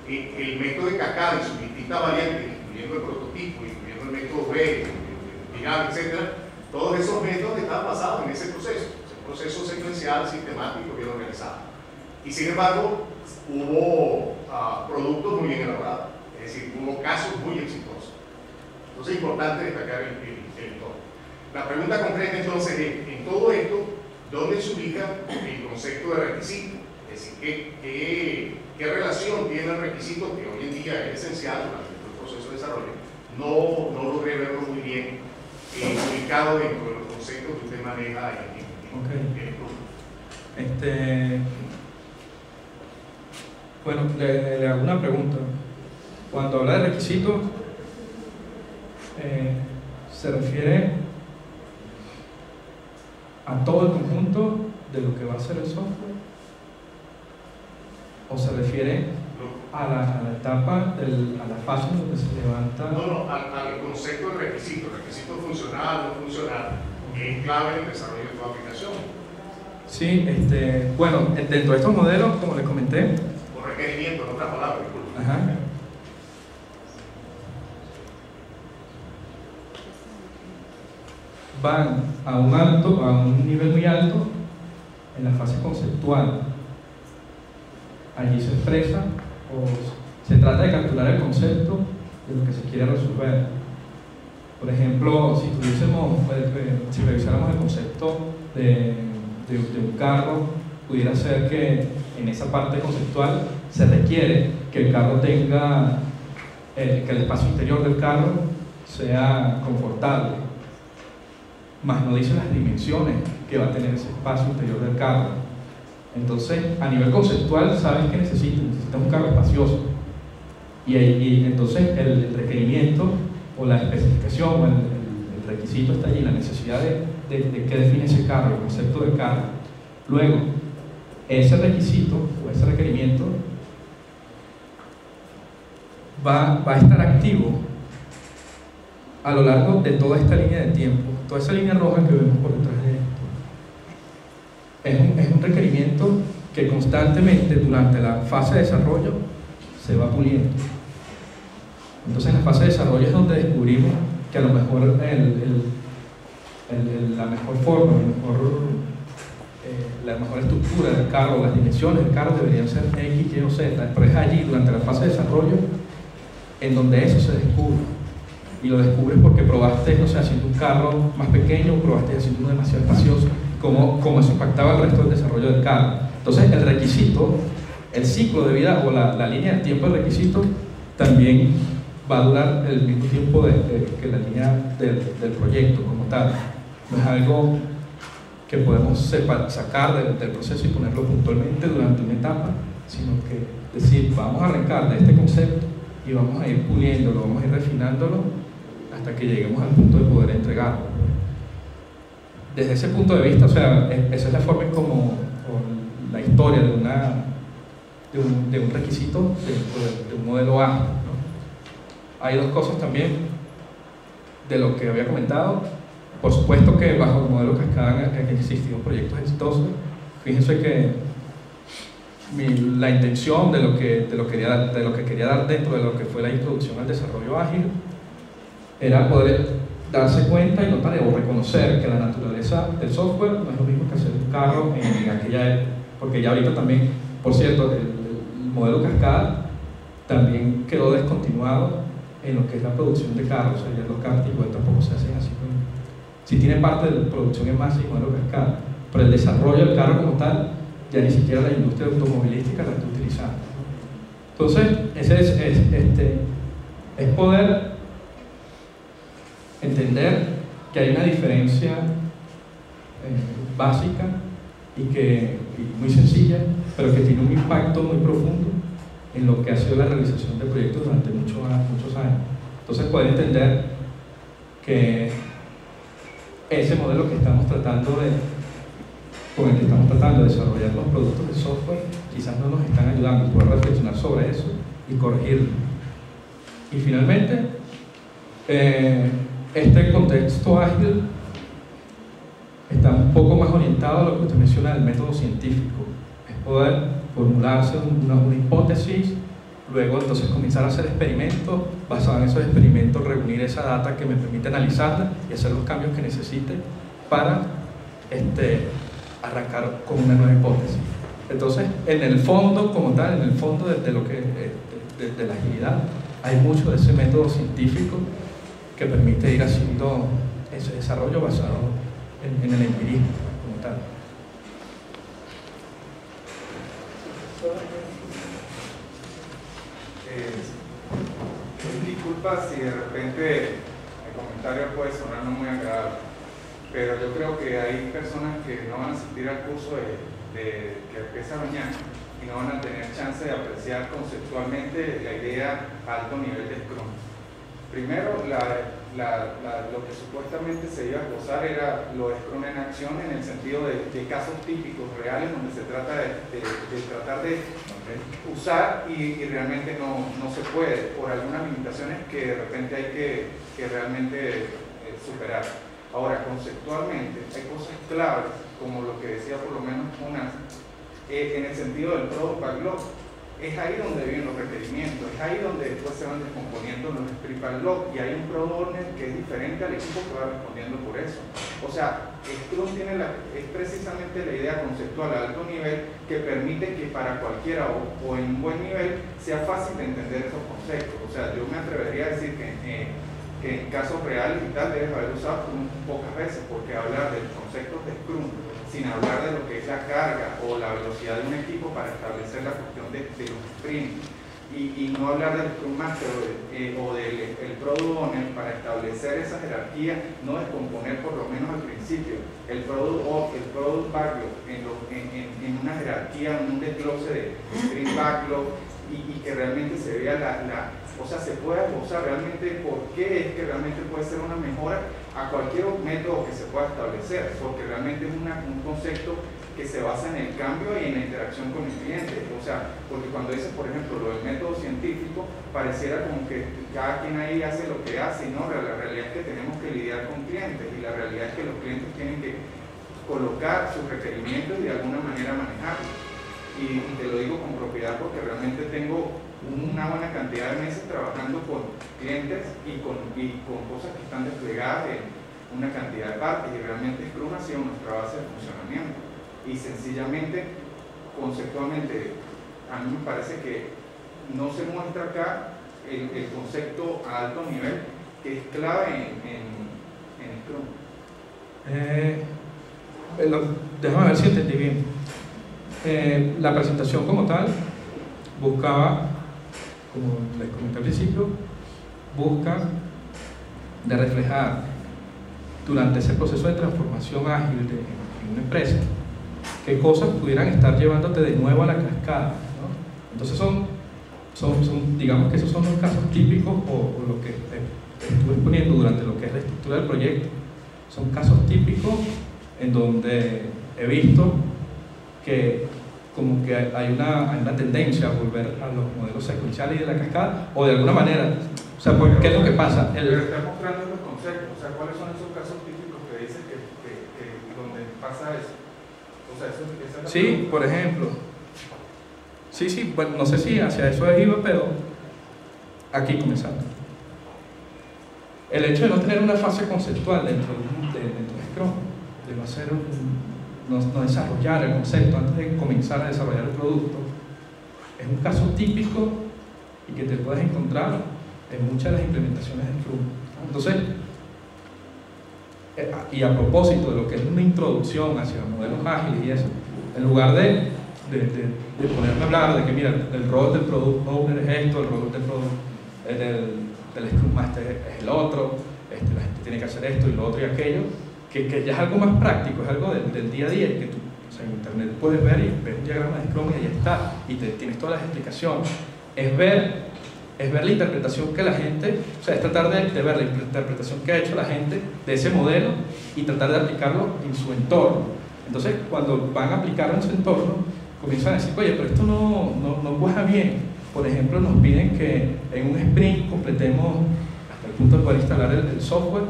S4: el método de cascada y sus distintas variantes, incluyendo el prototipo, incluyendo el método B, espiral, etc., todos esos métodos estaban basados en ese proceso secuencial, sistemático, bien organizado. Y sin embargo, hubo productos muy bien elaborados, es decir, hubo casos muy exitosos. Entonces es importante destacar el entorno. La pregunta concreta entonces es: en todo esto, ¿dónde se ubica el concepto de requisito? Es decir, ¿qué relación tiene el requisito, que hoy en día es esencial durante el proceso de desarrollo? No logré verlo muy bien ubicado dentro de los conceptos que usted maneja en el grupo.
S1: Bueno, le hago una pregunta. Cuando habla de requisitos, ¿se refiere a todo el conjunto de lo que va a ser el software? ¿O se refiere a la etapa, a la fase en donde se levanta?
S4: No, al concepto de requisito funcional, no funcional, que es clave en el desarrollo de tu aplicación.
S1: Sí, bueno, dentro de estos modelos, como les comenté,
S4: O requerimiento, en otras palabras, disculpe.
S1: ajá, van a un nivel muy alto en la fase conceptual. Allí se expresa o se trata de capturar el concepto de lo que se quiere resolver. Por ejemplo, si revisáramos el concepto de un carro, pudiera ser que en esa parte conceptual se requiere que el carro tenga, que el espacio interior del carro sea confortable, más no dice las dimensiones que va a tener ese espacio interior del carro. Entonces, a nivel conceptual, sabes que necesitas un carro espacioso. Y entonces el requerimiento o la especificación o el requisito está allí, la necesidad de qué define ese carro, el concepto del carro. Luego, ese requisito o ese requerimiento va a estar activo a lo largo de toda esta línea de tiempo, toda esa línea roja que vemos por detrás de esto. Es un requerimiento que constantemente durante la fase de desarrollo se va puliendo. Entonces, en la fase de desarrollo es donde descubrimos que a lo mejor la mejor forma, la mejor estructura del carro, las dimensiones del carro deberían ser X, Y o Z. Pero es allí, durante la fase de desarrollo, en donde eso se descubre. Y lo descubres porque probaste, no sé, haciendo un carro más pequeño, probaste haciendo uno demasiado espacioso, cómo eso impactaba el resto del desarrollo del carro. Entonces, el requisito, el ciclo de vida o la línea de tiempo del requisito también va a durar el mismo tiempo que la línea del proyecto como tal. No es algo que podemos sacar del proceso y ponerlo puntualmente durante una etapa, sino que decir, vamos a arrancar de este concepto y vamos a ir puliéndolo, vamos a ir refinándolo hasta que lleguemos al punto de poder entregarlo. Desde ese punto de vista, o sea, esa es la forma en como la historia de un requisito de un modelo ágil, ¿no? Hay dos cosas también de lo que había comentado. Por supuesto que bajo el modelo Cascada han existido proyectos exitosos. Fíjense que la intención de lo que quería dar dentro de lo que fue la introducción al desarrollo ágil era poder darse cuenta y notar o reconocer que la naturaleza del software no es lo mismo que hacer un carro en aquella época, porque ya ahorita también, por cierto, el modelo cascada también quedó descontinuado en lo que es la producción de carros. O sea, ya los carros igual tampoco se hacen así. Sí tiene parte de la producción en masa y modelo cascada, pero el desarrollo del carro como tal ya ni siquiera la industria automovilística la está utilizando. Entonces, ese es poder entender que hay una diferencia básica y muy sencilla, pero que tiene un impacto muy profundo en lo que ha sido la realización de proyectos durante muchos años. Entonces, poder entender que ese modelo con el que estamos tratando de desarrollar los productos de software, quizás no nos están ayudando a poder reflexionar sobre eso y corregirlo. Y finalmente, este contexto ágil está un poco más orientado a lo que usted menciona del método científico. Es poder formularse una hipótesis, luego entonces comenzar a hacer experimentos, basado en esos experimentos reunir esa data que me permite analizarla y hacer los cambios que necesite para arrancar con una nueva hipótesis. Entonces, en el fondo como tal, en el fondo de lo que de la agilidad, hay mucho de ese método científico que permite ir haciendo ese desarrollo basado en el empirismo como tal.
S5: Disculpa si de repente el comentario puede sonar no muy agradable, pero yo creo que hay personas que no van a asistir al curso que empieza mañana y no van a tener chance de apreciar conceptualmente la idea a alto nivel de Scrum. Primero, lo que supuestamente se iba a gozar era lo de Scrum en acción, en el sentido de casos típicos reales donde se trata de tratar de usar y realmente no se puede por algunas limitaciones que de repente hay que realmente superar. Ahora, conceptualmente hay cosas claves, como lo que decía por lo menos Jonas, en el sentido del Product Backlog. Es ahí donde vienen los requerimientos, es ahí donde después se van descomponiendo los script backlog y hay un product owner que es diferente al equipo que va respondiendo por eso. O sea, Scrum es precisamente la idea conceptual a alto nivel que permite que para cualquiera o en un buen nivel sea fácil de entender esos conceptos. O sea, yo me atrevería a decir que en casos reales y tal debes haber usado Scrum pocas veces, porque hablar de los conceptos de Scrum sin hablar de lo que es la carga o la velocidad de un equipo para establecer la cuestión de los sprints y no hablar del Scrum Master o del Product Owner para establecer esa jerarquía, no descomponer por lo menos al principio el Product Backlog en una jerarquía, en un desglose de Sprint Backlog y que realmente se vea o sea, se pueda gozar realmente por qué es que realmente puede ser una mejora a cualquier método que se pueda establecer, porque realmente es un concepto que se basa en el cambio y en la interacción con el cliente. O sea, porque cuando dices, por ejemplo, lo del método científico, pareciera como que cada quien ahí hace lo que hace, y no, la realidad es que tenemos que lidiar con clientes, y la realidad es que los clientes tienen que colocar sus requerimientos y de alguna manera manejarlos. Y te lo digo con propiedad porque realmente tengo una buena cantidad de meses trabajando con clientes y con cosas que están desplegadas en una cantidad de partes, y realmente Scrum ha sido nuestra base de funcionamiento. Y sencillamente, conceptualmente, a mí me parece que no se muestra acá el concepto a alto nivel que es clave en Scrum.
S1: Déjame ver si entendí bien. La presentación como tal buscaba, como les comenté al principio, busca de reflejar durante ese proceso de transformación ágil en una empresa qué cosas pudieran estar llevándote de nuevo a la cascada, ¿no? Entonces digamos que esos son los casos típicos o lo que estuve exponiendo durante lo que es la estructura del proyecto. Son casos típicos en donde he visto que como que hay una tendencia a volver a los modelos secuenciales y de la cascada, o de alguna manera, o sea, ¿qué es lo que pasa?
S5: Pero está mostrando los conceptos, o sea, ¿cuáles son esos casos típicos que dices que donde pasa eso? O sea, eso es
S1: sí, por ejemplo, Sí, bueno, no sé si hacia eso iba, pero aquí comenzando. El hecho de no tener una fase conceptual dentro de Scrum, de no hacer no desarrollar el concepto antes de comenzar a desarrollar el producto, es un caso típico y que te puedes encontrar en muchas de las implementaciones de Scrum. Entonces, y a propósito de lo que es una introducción hacia modelos ágiles y eso, en lugar de ponerme a hablar de que mira, el rol del Product Owner es esto, el rol del Scrum Master es el otro, la gente tiene que hacer esto y lo otro y aquello, que ya es algo más práctico, es algo del día a día, que tú, o sea, en internet puedes ver un diagrama de Scrum y ahí está, y tienes todas las explicaciones. Es ver la interpretación que la gente, o sea, es tratar de ver la interpretación que ha hecho la gente de ese modelo y tratar de aplicarlo en su entorno. Entonces, cuando van a aplicarlo en su entorno, comienzan a decir, oye, pero esto no cuaja bien. Por ejemplo, nos piden que en un sprint completemos hasta el punto de poder instalar el software,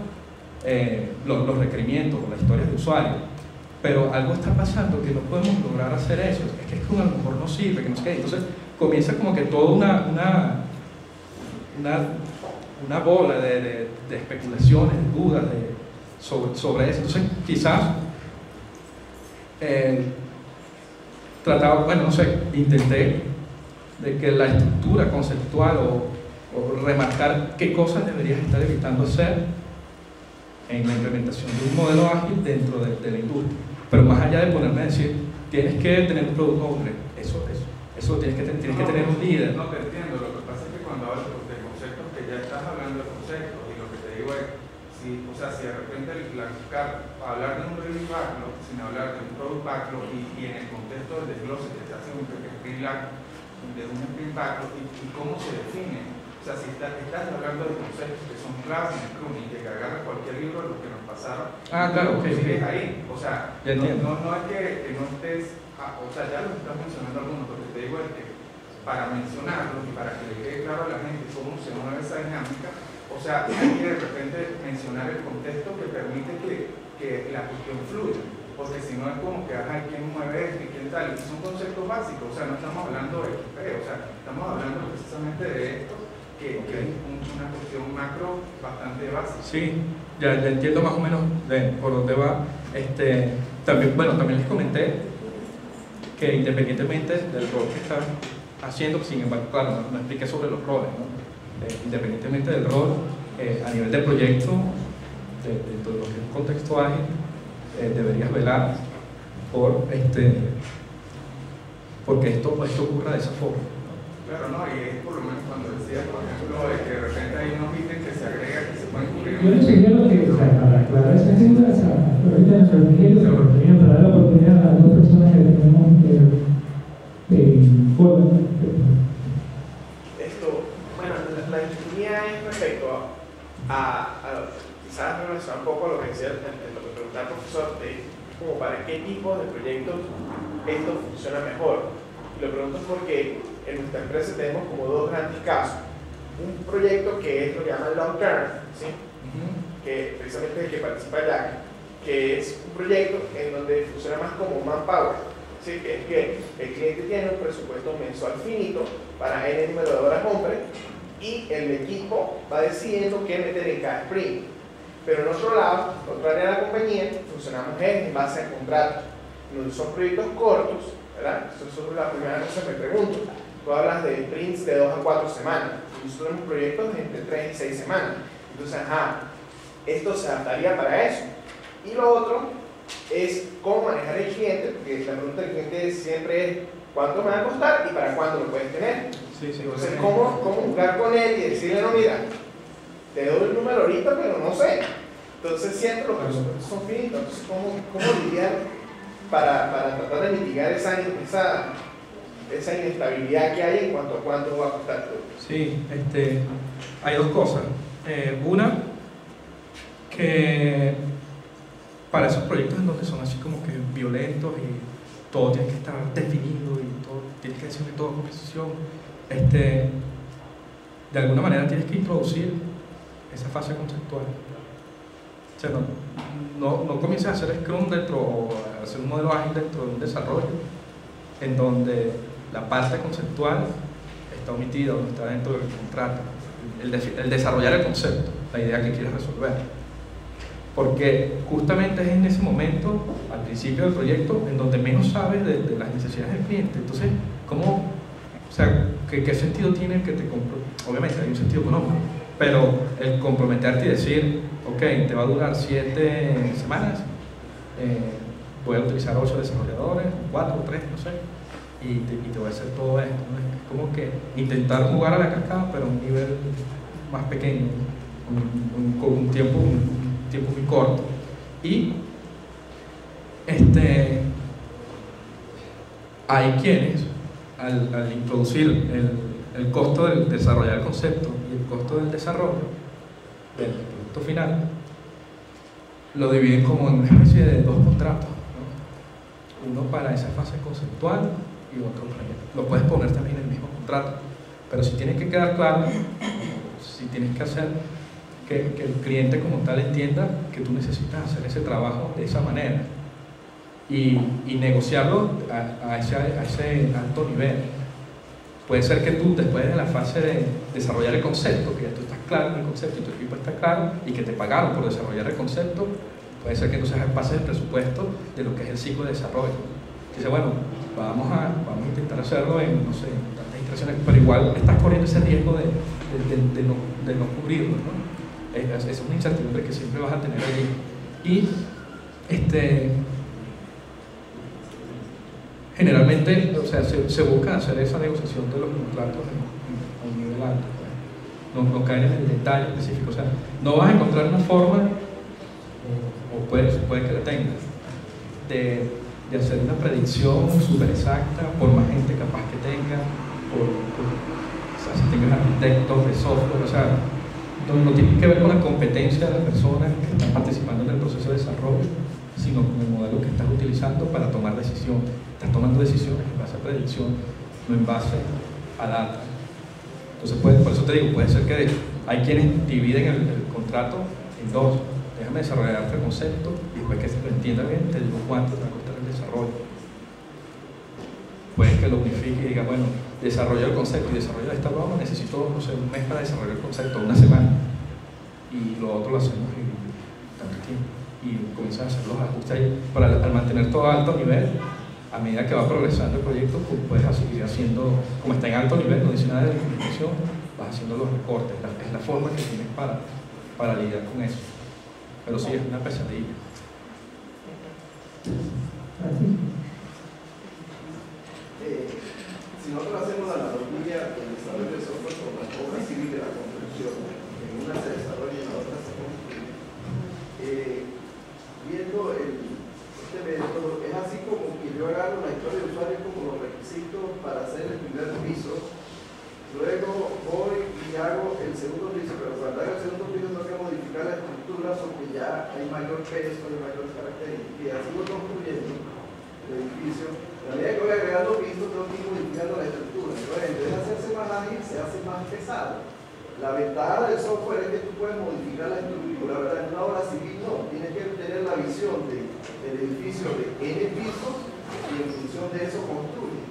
S1: los requerimientos o las historias de usuario. Pero algo está pasando que no podemos lograr hacer eso. Es que a lo mejor no sirve, que no sé qué. Entonces, comienza como que toda una bola de especulaciones, de dudas sobre eso. Entonces, quizás intenté de que la estructura conceptual o remarcar qué cosas deberías estar evitando hacer en la implementación de un modelo ágil dentro de la industria. Pero más allá de ponerme a decir, tienes que tener un product owner, eso tienes que tener un líder.
S5: No te entiendo, lo que pasa es que cuando hablas de conceptos, que ya estás hablando de conceptos, y lo que te digo es, si de repente hablar de un release backlog sin hablar de un product backlog y en el contexto del desglose que se hace de un sprint backlog y cómo se define. O sea, si estás hablando de conceptos que son claves en Scrum y que agarras cualquier libro de los que nos pasaron,
S1: claro,
S5: sigues ahí. O sea, no es que no estés, o sea, ya lo estás mencionando algunos, lo que te digo es que para mencionarlo y para que le quede claro a la gente cómo se mueve esa dinámica, o sea, hay que de repente mencionar el contexto que permite que la cuestión fluya, porque si no es como que, ¿quién mueve esto y quién tal? Y son conceptos básicos, o sea, no estamos hablando de XP, o sea, estamos hablando precisamente de esto, que es una cuestión macro bastante básica.
S1: Sí, ya entiendo más o menos por dónde va. También les comenté que independientemente del rol que están haciendo, sin embargo, claro, no expliqué sobre los roles, ¿no? Independientemente del rol, a nivel del proyecto, de todo lo que es un contexto ágil, deberías velar porque esto ocurra de esa forma.
S5: Claro, no, y es por lo menos cuando decías, por ejemplo, de que de repente hay unos ítems que se agregan que se pueden cubrir.
S3: Yo les sugiero que, para aclarar esas dudas, ahorita nuestro Miguel, pero también para dar la oportunidad a las dos personas que tenemos
S6: la ingeniería es respecto quizás relacionar un poco a lo que decía, lo que preguntaba el profesor, como para qué tipo de proyectos esto funciona mejor. Y lo pregunto porque en nuestra empresa tenemos como dos grandes casos. Un proyecto que es lo que llaman long term, ¿sí? Que precisamente es el que participa Jack, que es un proyecto en donde funciona más como manpower, ¿sí? Que es que el cliente tiene un presupuesto mensual finito para N número de horas hombre y el equipo va decidiendo qué meter en cada sprint. Pero en otro lado, otra área de la compañía, funcionamos en base al contrato. No son proyectos cortos, ¿verdad? Eso es la primera cosa que me pregunto. Tú hablas de sprints de 2 a 4 semanas. Nosotros tenemos proyectos de entre 3 y 6 semanas. Entonces, esto se adaptaría para eso. Y lo otro es cómo manejar el cliente, porque la pregunta del cliente siempre es ¿cuánto me va a costar y para cuándo lo puedes tener? Entonces, ¿cómo jugar con él y decirle, no, mira, te doy el número ahorita, pero no sé? Entonces, siempre los presupuestos son finitos. Entonces, ¿cómo lidiar para tratar de mitigar esa inestabilidad que hay en cuanto a cuánto va a costar todo?
S1: Sí, hay dos cosas. Una, que para esos proyectos en donde son así como que violentos y todo tiene que estar definido y todo, tienes que decirle todo con precisión, de alguna manera tienes que introducir esa fase conceptual. O sea, no comiences a hacer Scrum o a hacer un modelo ágil dentro de un desarrollo en donde la parte conceptual está omitida o no está dentro del contrato. El desarrollar el concepto, la idea que quieres resolver. Porque justamente es en ese momento, al principio del proyecto, en donde menos sabes de las necesidades del cliente. Entonces, ¿cómo, o sea, qué sentido tiene que te compro? Obviamente hay un sentido económico, pero el comprometerte y decir, ok, te va a durar 7 semanas, voy a utilizar 8 desarrolladores, 4 o 3, no sé, y te voy a hacer todo esto, ¿no? Es como que intentar jugar a la cascada, pero a un nivel más pequeño, con un tiempo muy corto. Y hay quienes, al introducir el costo del desarrollar el concepto y el costo del desarrollo del producto final, lo dividen como en una especie de 2 contratos, ¿no? Uno para esa fase conceptual y otro para allá. Lo puedes poner también en el mismo contrato, pero si tienes que quedar claro, si tienes que hacer que el cliente como tal entienda que tú necesitas hacer ese trabajo de esa manera y negociarlo a ese alto nivel. Puede ser que tú, después de la fase de desarrollar el concepto, que ya tú estás claro en el concepto y tu equipo está claro y que te pagaron por desarrollar el concepto, puede ser que entonces pases el presupuesto de lo que es el ciclo de desarrollo. Dice, bueno, vamos a intentar hacerlo en, no sé, en tantas iteraciones, pero igual estás corriendo ese riesgo de no cubrirlo, ¿no? Es una incertidumbre que siempre vas a tener allí. Y generalmente, o sea, se busca hacer esa negociación de los contratos a un nivel alto, pues. No caer en el detalle específico. O sea, no vas a encontrar una forma, o puede que la tengas, de hacer una predicción súper exacta, por más gente capaz que tenga, o sea, si tengas arquitectos de software, o sea, no tiene que ver con la competencia de las personas que están participando en el proceso de desarrollo, sino con el modelo que estás utilizando para tomar decisiones. Estás tomando decisiones en base a predicción, no en base a data. Entonces, por eso te digo, puede ser que hay quienes dividen el contrato en 2. Déjame desarrollar el concepto y después que se lo entienda bien, te digo cuánto te va a costar el desarrollo. Puede que lo unifique y diga, bueno, desarrollo el concepto y desarrollo esta broma, necesito, no sé, un mes para desarrollar el concepto, una semana. Y lo otro lo hacemos en tanto tiempo. Y comienzan a hacer los ajustes ahí. Al mantener todo a alto nivel, a medida que va progresando el proyecto, pues puedes seguir haciendo, como está en alto nivel, no dice nada de implementación, vas haciendo los recortes. Es la forma que tienes para lidiar con eso. Pero sí, es una pesadilla.
S7: Si nosotros hacemos la analogía del desarrollo de software con la obra civil de la construcción, en una se desarrolla y en la otra se construye, viendo este método, es así como que yo agarro la historia de usuario como los requisitos para hacer el primer piso, luego voy y hago el segundo piso, pero cuando hago el segundo piso tengo que modificar la estructura porque ya hay mayor peso, hay mayores características, y así voy construyendo el edificio. A medida que voy agregando pisos, tengo que ir modificando la estructura. Entonces, en vez de hacerse más ágil, se hace más pesado. La ventaja del software es que tú puedes modificar la estructura, ¿verdad? En una obra civil no, tienes que tener la visión del edificio de N pisos y en función de eso construye.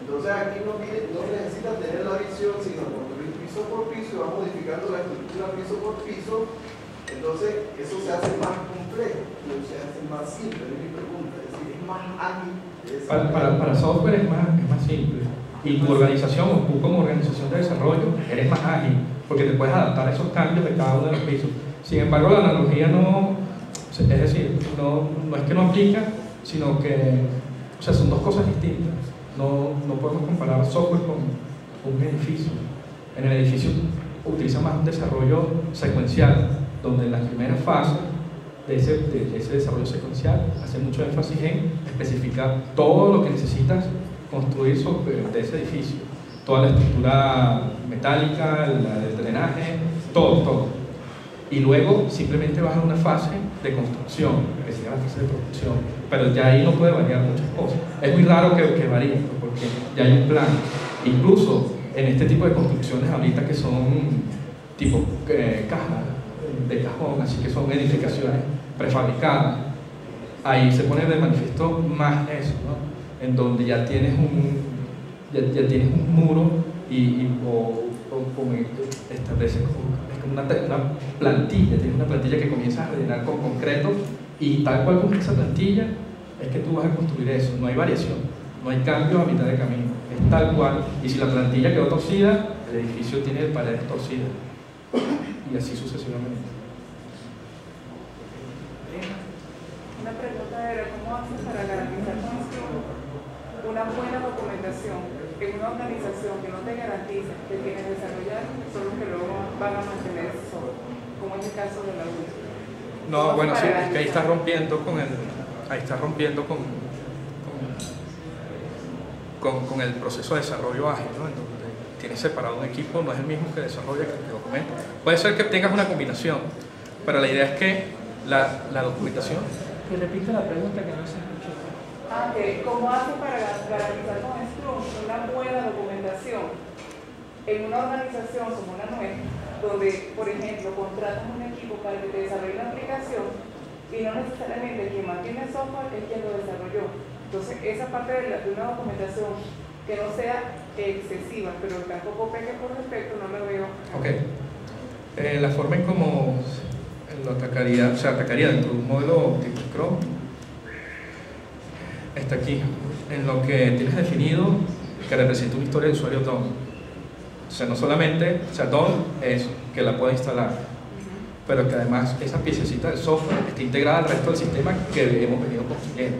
S7: Entonces aquí no necesitas tener la visión, sino construir piso por piso y vas modificando la estructura piso por piso. Entonces eso se hace más complejo, no se hace más simple, es mi pregunta, es decir, es más ágil.
S1: Para software es más simple. Y tu organización, o tú como organización de desarrollo, eres más ágil, porque te puedes adaptar a esos cambios de cada uno de los pisos. Sin embargo, la analogía no, es decir, no es que no aplica, sino que, o sea, son dos cosas distintas. No podemos comparar software con un edificio. En el edificio utiliza más un desarrollo secuencial, donde en la primera fase de ese desarrollo secuencial hace mucho énfasis en especificar todo lo que necesitas construir de ese edificio, toda la estructura metálica, la del drenaje, todo. Y luego simplemente vas a una fase de construcción, que se llama la fase de producción, pero ya ahí no puede variar muchas cosas. Es muy raro que varíe, porque ya hay un plan. Incluso en este tipo de construcciones ahorita que son tipo cajas de cajón, así que son edificaciones prefabricadas, ahí se pone de manifiesto más eso, ¿no? En donde ya tienes ya tienes un muro estableces como una plantilla, tienes una plantilla que comienzas a rellenar con concreto y tal cual como esa plantilla es que tú vas a construir eso, no hay variación, no hay cambio a mitad de camino, es tal cual, y si la plantilla quedó torcida, el edificio tiene paredes torcidas y así sucesivamente.
S8: Una pregunta era, ¿cómo haces para garantizar una buena documentación en una organización que no te garantiza que quienes desarrollan son los que luego van a mantener ese software, como es el caso de la UE?
S1: No, bueno, sí, es que ahí estás rompiendo con el proceso de desarrollo ágil, ¿no? En donde tienes separado un equipo, no es el mismo que desarrolla que documenta. Puede ser que tengas una combinación, pero la idea es que la documentación...
S3: Que repita la pregunta que no se escuchó.
S8: ¿Cómo haces para garantizar con Scrum una buena documentación en una organización como la nuestra, donde, por ejemplo, contratas un equipo para que te desarrolle la aplicación y no necesariamente quien mantiene el software es quien lo desarrolló? Entonces, esa parte de una documentación que no sea excesiva, pero que tampoco peque por defecto, no lo veo.
S1: Ok. La forma en cómo lo atacaría dentro de un modelo tipo Scrum está aquí, en lo que tienes definido que representa una historia de usuario DOM. O sea, no solamente, DOM es que la pueda instalar, pero que además esa piececita del software está integrada al resto del sistema que hemos venido construyendo.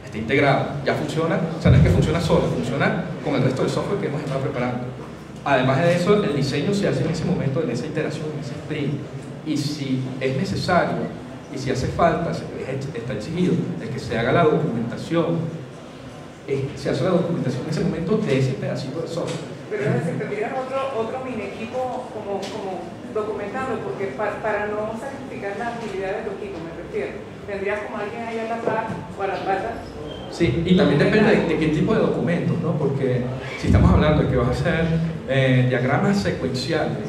S1: Está integrada, ya funciona, o sea, no es que funciona solo, funciona con el resto del software que hemos estado preparando. Además de eso, el diseño se hace en ese momento, en esa iteración, en ese sprint. Y si es necesario, y si hace falta, está exigido el que se haga la documentación, se hace la documentación en ese momento de ese pedacito de software.
S8: Pero es decir, tendrías otro mini equipo como documentando, porque para no sacrificar la agilidad de tu equipo, me refiero, tendrías como alguien ahí a la par o a la pata.
S1: Sí, y también depende de qué tipo de documentos, ¿no? Porque si estamos hablando de que vas a hacer diagramas secuenciales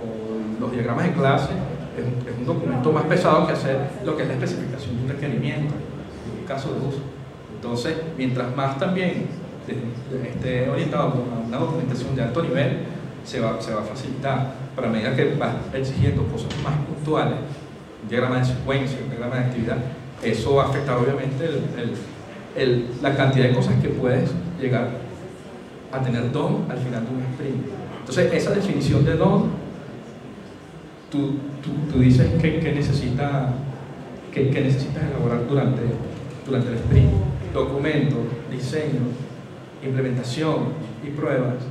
S1: o los diagramas de clase, es un documento más pesado que hacer lo que es la especificación de un requerimiento, en un caso de uso. Entonces, mientras más también esté orientado a una documentación de alto nivel, se va a facilitar. Pero a medida que vas exigiendo cosas más puntuales, un diagrama de secuencia, un diagrama de actividad, eso va a afectar obviamente la cantidad de cosas que puedes llegar a tener DOM al final de un sprint. Entonces, esa definición de DOM, tú dices que necesitas elaborar durante el sprint. Documentos, diseño, implementación y pruebas,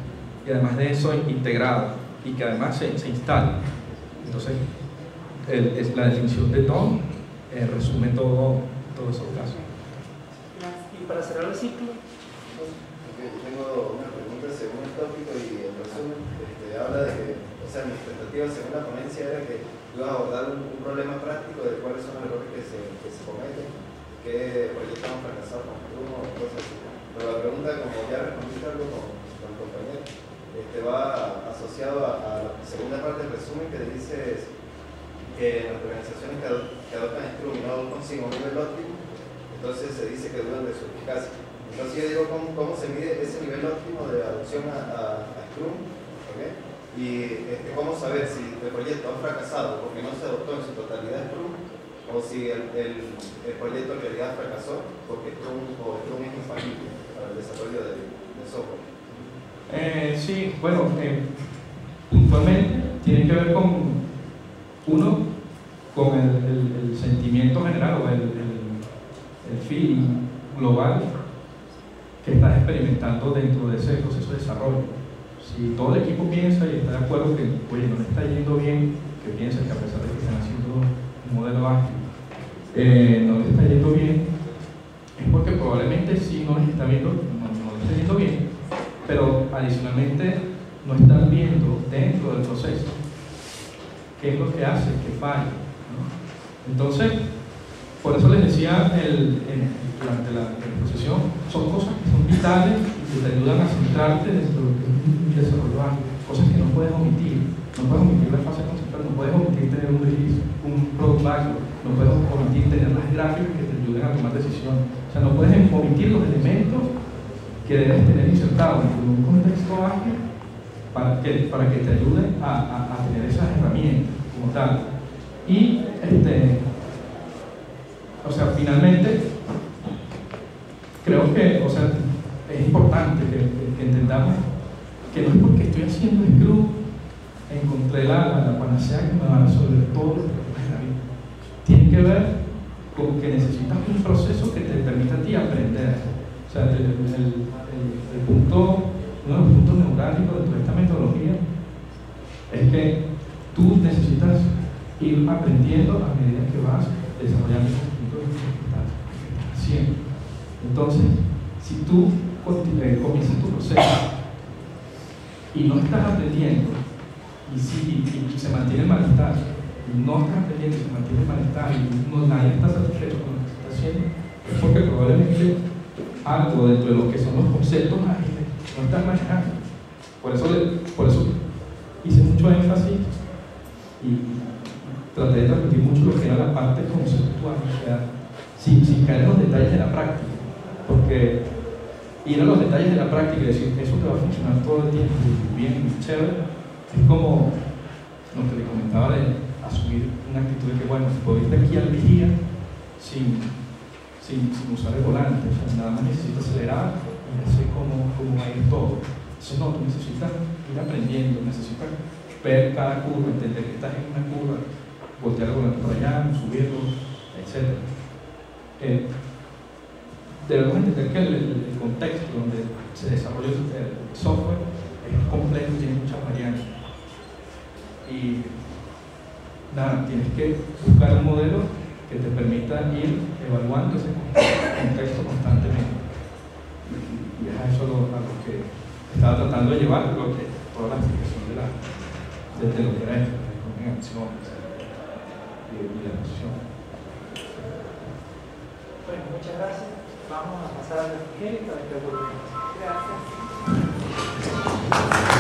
S1: y además de eso integrado, y que además se instala. Entonces, la definición de DOM resume todos esos casos.
S3: Y para cerrar el ciclo,
S7: tengo una pregunta según el tópico y el resumen habla de que, o sea, mi expectativa según la ponencia era que iba a abordar un problema práctico de cuáles son los errores que se cometen, qué proyectos han fracasado con uno o cosas así. Pero la pregunta, como ya respondiste algo con el compañero, va asociado a la segunda parte del resumen que dice que en las organizaciones que adoptan Scrum y no consiguen un nivel óptimo, entonces se dice que dudan de su eficacia. Entonces yo digo, ¿cómo se mide ese nivel óptimo de adopción a Scrum? ¿Okay? Y cómo saber si el proyecto ha fracasado porque no se adoptó en su totalidad Scrum, o si el proyecto en realidad fracasó porque Scrum es infalible para el desarrollo del software.
S1: Sí, bueno, puntualmente tiene que ver con el sentimiento general o el feeling global que estás experimentando dentro de ese proceso de desarrollo. Si todo el equipo piensa y está de acuerdo que, oye, no le está yendo bien, que piensa que a pesar de que están haciendo un modelo ágil, no les está yendo bien, es porque probablemente sí no les está yendo bien, pero adicionalmente no están viendo dentro del proceso qué es lo que hace que falle, ¿no? Entonces, por eso les decía durante la exposición, son cosas que son vitales y que te ayudan a centrarte dentro de lo que es un desarrollo ágil, cosas que no puedes omitir. No puedes omitir la fase conceptual, no puedes omitir tener un release, un product backlog, no puedes omitir tener las gráficas que te ayuden a tomar decisiones. O sea, no puedes omitir los elementos que debes tener insertado en un contexto ágil para que te ayude a tener esas herramientas como tal. Y o sea, finalmente creo que, o sea, es importante que entendamos que no es porque estoy haciendo Scrum encontré la panacea que me va a resolver todos los problemas de la vida. Tiene que ver con que necesitas un proceso que te permita a ti aprender. O sea, uno de los puntos neurálgicos de toda esta metodología es que tú necesitas ir aprendiendo a medida que vas desarrollando el conjunto de cosas que estás haciendo. Entonces, si tú comienzas tu proceso y no estás aprendiendo y se mantiene el malestar, y no estás aprendiendo y se mantiene el malestar y nadie está satisfecho con lo que se está haciendo, es porque probablemente algo dentro de lo que son los conceptos ágiles no estás manejando. Por eso hice mucho énfasis y traté de transmitir mucho lo que era la parte conceptual, o sea, sin caer en los detalles de la práctica, porque ir a los detalles de la práctica y decir eso te va a funcionar todo el tiempo bien, chévere, es como lo que le comentaba de asumir una actitud de que, bueno, puedo ir de aquí al vigía sin usar el volante, o sea, nada más necesito acelerar y ya sé cómo va a ir todo. Entonces, no, tú necesitas ir aprendiendo, necesitas ver cada curva, entender que estás en una curva, voltear el volante para allá, subirlo, etc. Debemos entender que el contexto donde se desarrolla el software es complejo y tiene muchas variantes. Y nada, tienes que buscar un modelo que te permita ir evaluando ese contexto constantemente. Y es a eso a lo que estaba tratando de llevar, toda la explicación de lo que era esto, la economía en acción y la posición.
S3: Bueno, muchas gracias. Vamos a pasar al refrigerio para que volvamos.
S8: Gracias.